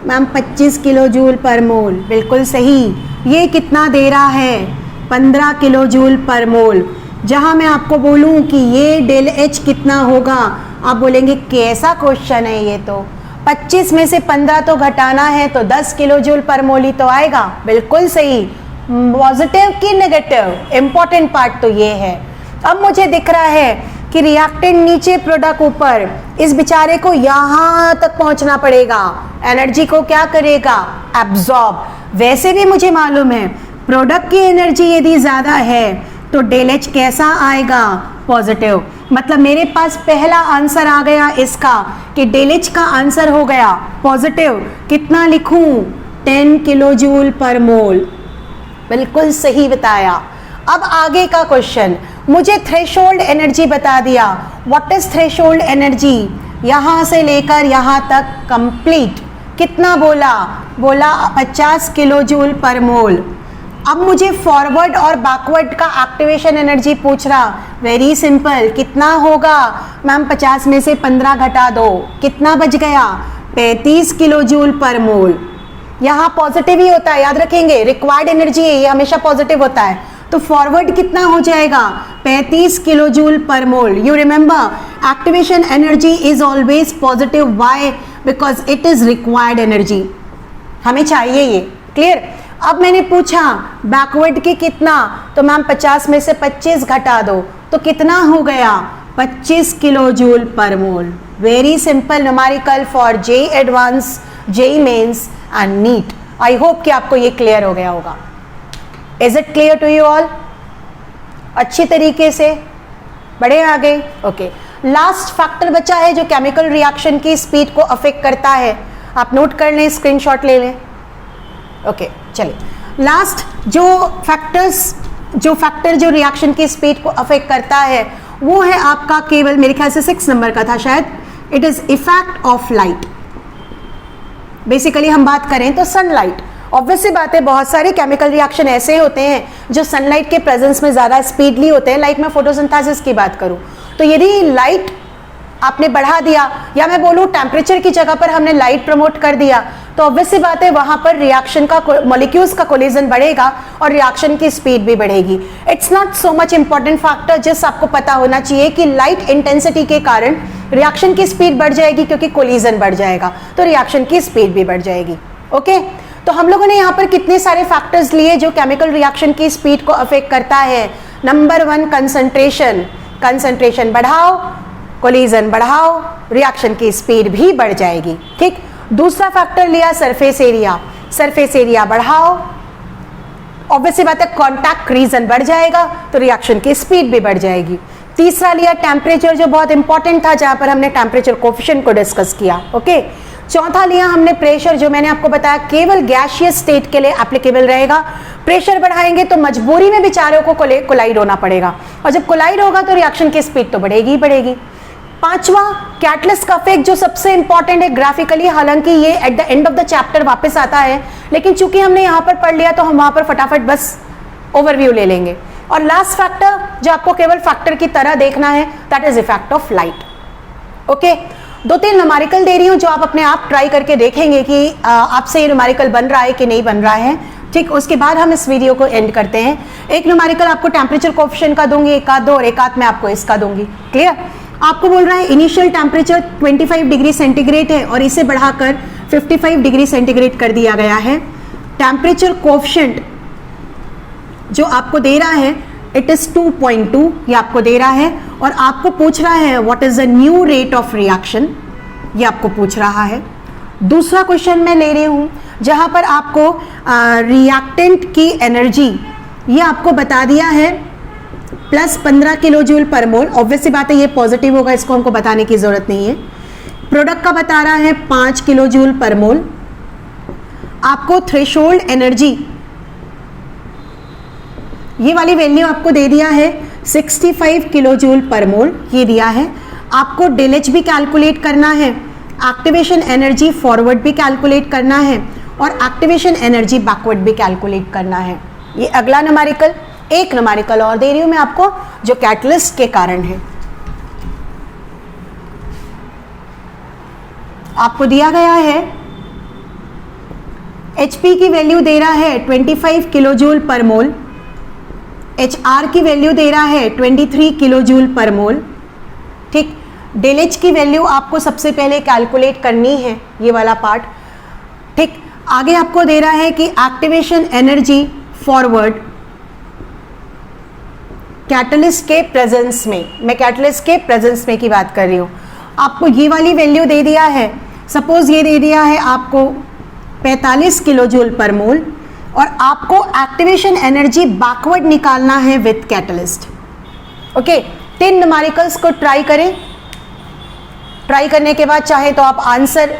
मैम? 25 किलो जूल पर मोल, बिल्कुल सही। ये कितना दे रहा है? 15 किलो जूल पर मोल। जहां मैं आपको बोलूं कि ये डेल एच कितना होगा, आप बोलेंगे कैसा क्वेश्चन है ये, तो 25 में से 15 तो घटाना है, तो 10 किलो जूल पर मोल ही तो आएगा। बिल्कुल सही। पॉजिटिव की नेगेटिव? इंपॉर्टेंट पार्ट तो ये है। अब मुझे दिख रहा है कि रिएक्टेंट नीचे, प्रोडक्ट ऊपर, इस बेचारे को यहां तक पहुंचना पड़ेगा। एनर्जी को क्या करेगा? एब्जॉर्ब। वैसे भी मुझे मालूम है प्रोडक्ट की एनर्जी यदि ज़्यादा है तो डेल एच कैसा आएगा? पॉजिटिव। मतलब मेरे पास पहला आंसर आ गया इसका कि डेल एच का आंसर हो गया पॉजिटिव। कितना लिखूं? 10 किलो जूल पर मोल। बिल्कुल सही बताया। अब आगे का क्वेश्चन, मुझे थ्रेशोल्ड एनर्जी बता दिया। What is threshold energy? यहाँ से लेकर यहाँ तक कंप्लीट कितना बोला? बोला 50 किलो जूल पर मोल। अब मुझे फॉरवर्ड और बैकवर्ड का एक्टिवेशन एनर्जी पूछ रहा। वेरी सिंपल, कितना होगा मैम? 50 में से 15 घटा दो, कितना बच गया? 35 किलो जूल पर मोल। यहाँ पॉजिटिव ही होता है, याद रखेंगे, रिक्वायर्ड एनर्जी है ये, हमेशा पॉजिटिव होता है। तो फॉरवर्ड कितना हो जाएगा? 35 kilo joule per mole. You remember, activation energy is always positive. Why? Because it is required energy, हमें चाहिए ये। क्लियर? अब मैंने पूछा बैकवर्ड की कितना, तो मैम 50 में से 25 घटा दो, तो कितना हो गया? 25 kilo joule per mole. Very simple numerical for JEE advance, JEE mains and NEET. I hope कि आपको ये क्लियर हो गया होगा। Is it clear to you all? अच्छी तरीके से बढ़े आगे। ओके, लास्ट फैक्टर बचा है जो केमिकल रिएक्शन की स्पीड को अफेक्ट करता है, आप नोट कर लें, स्क्रीनशॉट ले लें। ओके चलिए, लास्ट जो फैक्टर जो रिएक्शन की स्पीड को अफेक्ट करता है वो है आपका केवल मेरे ख्याल से 6 नंबर का था शायद, it is effect of light. Basically हम बात करें तो सनलाइट, ऑब्वियस सी बात है बहुत सारे केमिकल रिएक्शन ऐसे होते हैं जो सनलाइट के प्रेजेंस में ज़्यादा स्पीडली होते हैं। लाइक मैं फोटोसिंथेसिस की बात करूं तो यदि लाइट आपने बढ़ा दिया या मैं बोलूं टेम्परेचर की जगह पर हमने लाइट प्रमोट कर दिया तो ऑब्वियस सी बात है वहां पर रिएक्शन का मॉलिक्यूल्स का कोलिजन बढ़ेगा और रिएक्शन की स्पीड भी बढ़ेगी। It's not so much important factor, just आपको पता होना चाहिए कि लाइट इंटेंसिटी के कारण रिएक्शन की स्पीड बढ़ जाएगी क्योंकि कोलिजन बढ़ जाएगा तो रिएक्शन की स्पीड भी बढ़ जाएगी। ओके तो हम लोगों ने यहाँ पर कितने सारे फैक्टर्स लिए जो केमिकल रिएक्शन की स्पीड को अफेक्ट करता है। नंबर 1 कंसंट्रेशन, कंसंट्रेशन बढ़ाओ कोलिजन बढ़ाओ रिएक्शन की स्पीड भी बढ़ जाएगी। ठीक, दूसरा फैक्टर लिया सरफेस एरिया, सरफेस एरिया बढ़ाओ, ऑब्वियसली बात है कॉन्टैक्ट रीजन बढ़ जाएगा तो रिएक्शन की स्पीड भी बढ़ जाएगी। तीसरा लिया टेम्परेचर जो बहुत इंपॉर्टेंट था जहां पर हमने टेम्परेचर कोफिशिएंट को डिस्कस किया। ओके, चौथा लिया हमने प्रेशर जो मैंने आपको बताया केवल गैसियस स्टेट के लिए एप्लीकेबल रहेगा। प्रेशर बढ़ाएंगे तो मजबूरी में बेचारों को कोलाइड होना पड़ेगा और जब कोलाइड होगा तो रिएक्शन की स्पीड तो बढ़ेगी ही बढ़ेगी। पांचवा कैटलिस्ट का इफेक्ट जो सबसे इंपॉर्टेंट है ग्राफिकली, हालांकि ये at the end of the chapter वापस आता है लेकिन चूंकि हमने यहाँ पर पढ़ लिया तो हम वहां पर फटाफट बस ओवरव्यू ले लेंगे। और लास्ट फैक्टर जो आपको केवल फैक्टर की तरह देखना है that is effect of light. Okay, 2-3 numerical दे रही हूं जो आप अपने आप ट्राई करके देखेंगे कि आपसे ये न्यूमेरिकल बन रहा है कि नहीं बन रहा है। ठीक, उसके बाद हम इस वीडियो को एंड करते हैं। एक न्यूमेरिकल आपको टेम्परेचर कोएफिशिएंट का दूंगी, एक आध दो और एक आध मैं आपको इसका दूंगी। क्लियर, आपको बोल रहा है इनिशियल टेम्परेचर 25 डिग्री सेंटीग्रेड है और इसे बढ़ाकर 55 डिग्री सेंटीग्रेड कर दिया गया है। टेम्परेचर कोएफिशिएंट जो आपको दे रहा है इट इज 2.2, ये आपको दे रहा है और आपको पूछ रहा है what is the new rate of reaction, ये आपको पूछ रहा है। दूसरा क्वेश्चन मैं ले रही हूं जहां पर आपको रिएक्टेंट की एनर्जी ये आपको बता दिया है प्लस 15 किलो जूल पर मोल। ऑब्वियसली बात है ये पॉजिटिव होगा, इसको हमको बताने की जरूरत नहीं है। प्रोडक्ट का बता रहा है 5 किलो जूल पर मोल। आपको थ्रेशोल्ड एनर्जी ये वाली वैल्यू आपको दे दिया है 65 किलो जूल पर मोल, ये दिया है। आपको डेलएच भी कैलकुलेट करना है, एक्टिवेशन एनर्जी फॉरवर्ड भी कैलकुलेट करना है और एक्टिवेशन एनर्जी बैकवर्ड भी कैलकुलेट करना है। ये अगला न्यूमेरिकल, एक न्यूमेरिकल और दे रही हूं मैं आपको जो कैटलिस्ट के कारण है। आपको दिया गया है HP की वैल्यू दे रहा है 25 किलो जूल पर मोल, HR की वैल्यू दे रहा है 23 किलो जूल पर मोल। ठीक, डेलएच की वैल्यू आपको सबसे पहले कैलकुलेट करनी है, ये वाला पार्ट। ठीक, आगे आपको दे रहा है कि एक्टिवेशन एनर्जी फॉरवर्ड कैटलिस्ट के प्रेजेंस में, मैं कैटलिस्ट के प्रेजेंस में की बात कर रही हूं। आपको ये वाली वैल्यू दे दिया है, सपोज ये दे दिया है आपको 45 किलो जूल पर मोल और आपको एक्टिवेशन एनर्जी बैकवर्ड निकालना है विथ कैटलिस्ट। ओके, 3 न्यूमेरिकल्स को ट्राई करें। ट्राई करने के बाद चाहे तो आप आंसर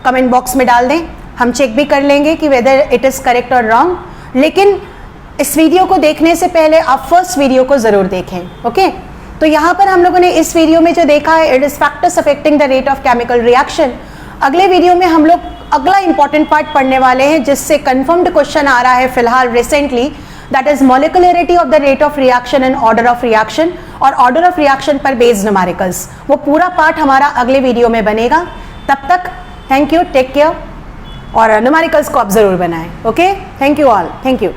कमेंट बॉक्स में डाल दें, हम चेक भी कर लेंगे कि वेदर इट इज करेक्ट और रॉन्ग। लेकिन इस वीडियो को देखने से पहले आप फर्स्ट वीडियो को जरूर देखें। ओके, तो यहाँ पर हम लोगों ने इस वीडियो में जो देखा है it is factors affecting the rate of chemical reaction. अगले वीडियो में हम लोग अगला इंपॉर्टेंट पार्ट पढ़ने वाले हैं जिससे कंफर्म्ड क्वेश्चन आ रहा है फिलहाल recently, that is molecularity of the rate of reaction and order of reaction और ऑर्डर ऑफ रिएक्शन पर बेस्ड न्यूमेरिकल्स। वो पूरा पार्ट हमारा अगले वीडियो में बनेगा। तब तक थैंक यू, टेक केयर और न्यूमेरिकल्स को आप जरूर बनाएं। Okay, thank you all, thank you.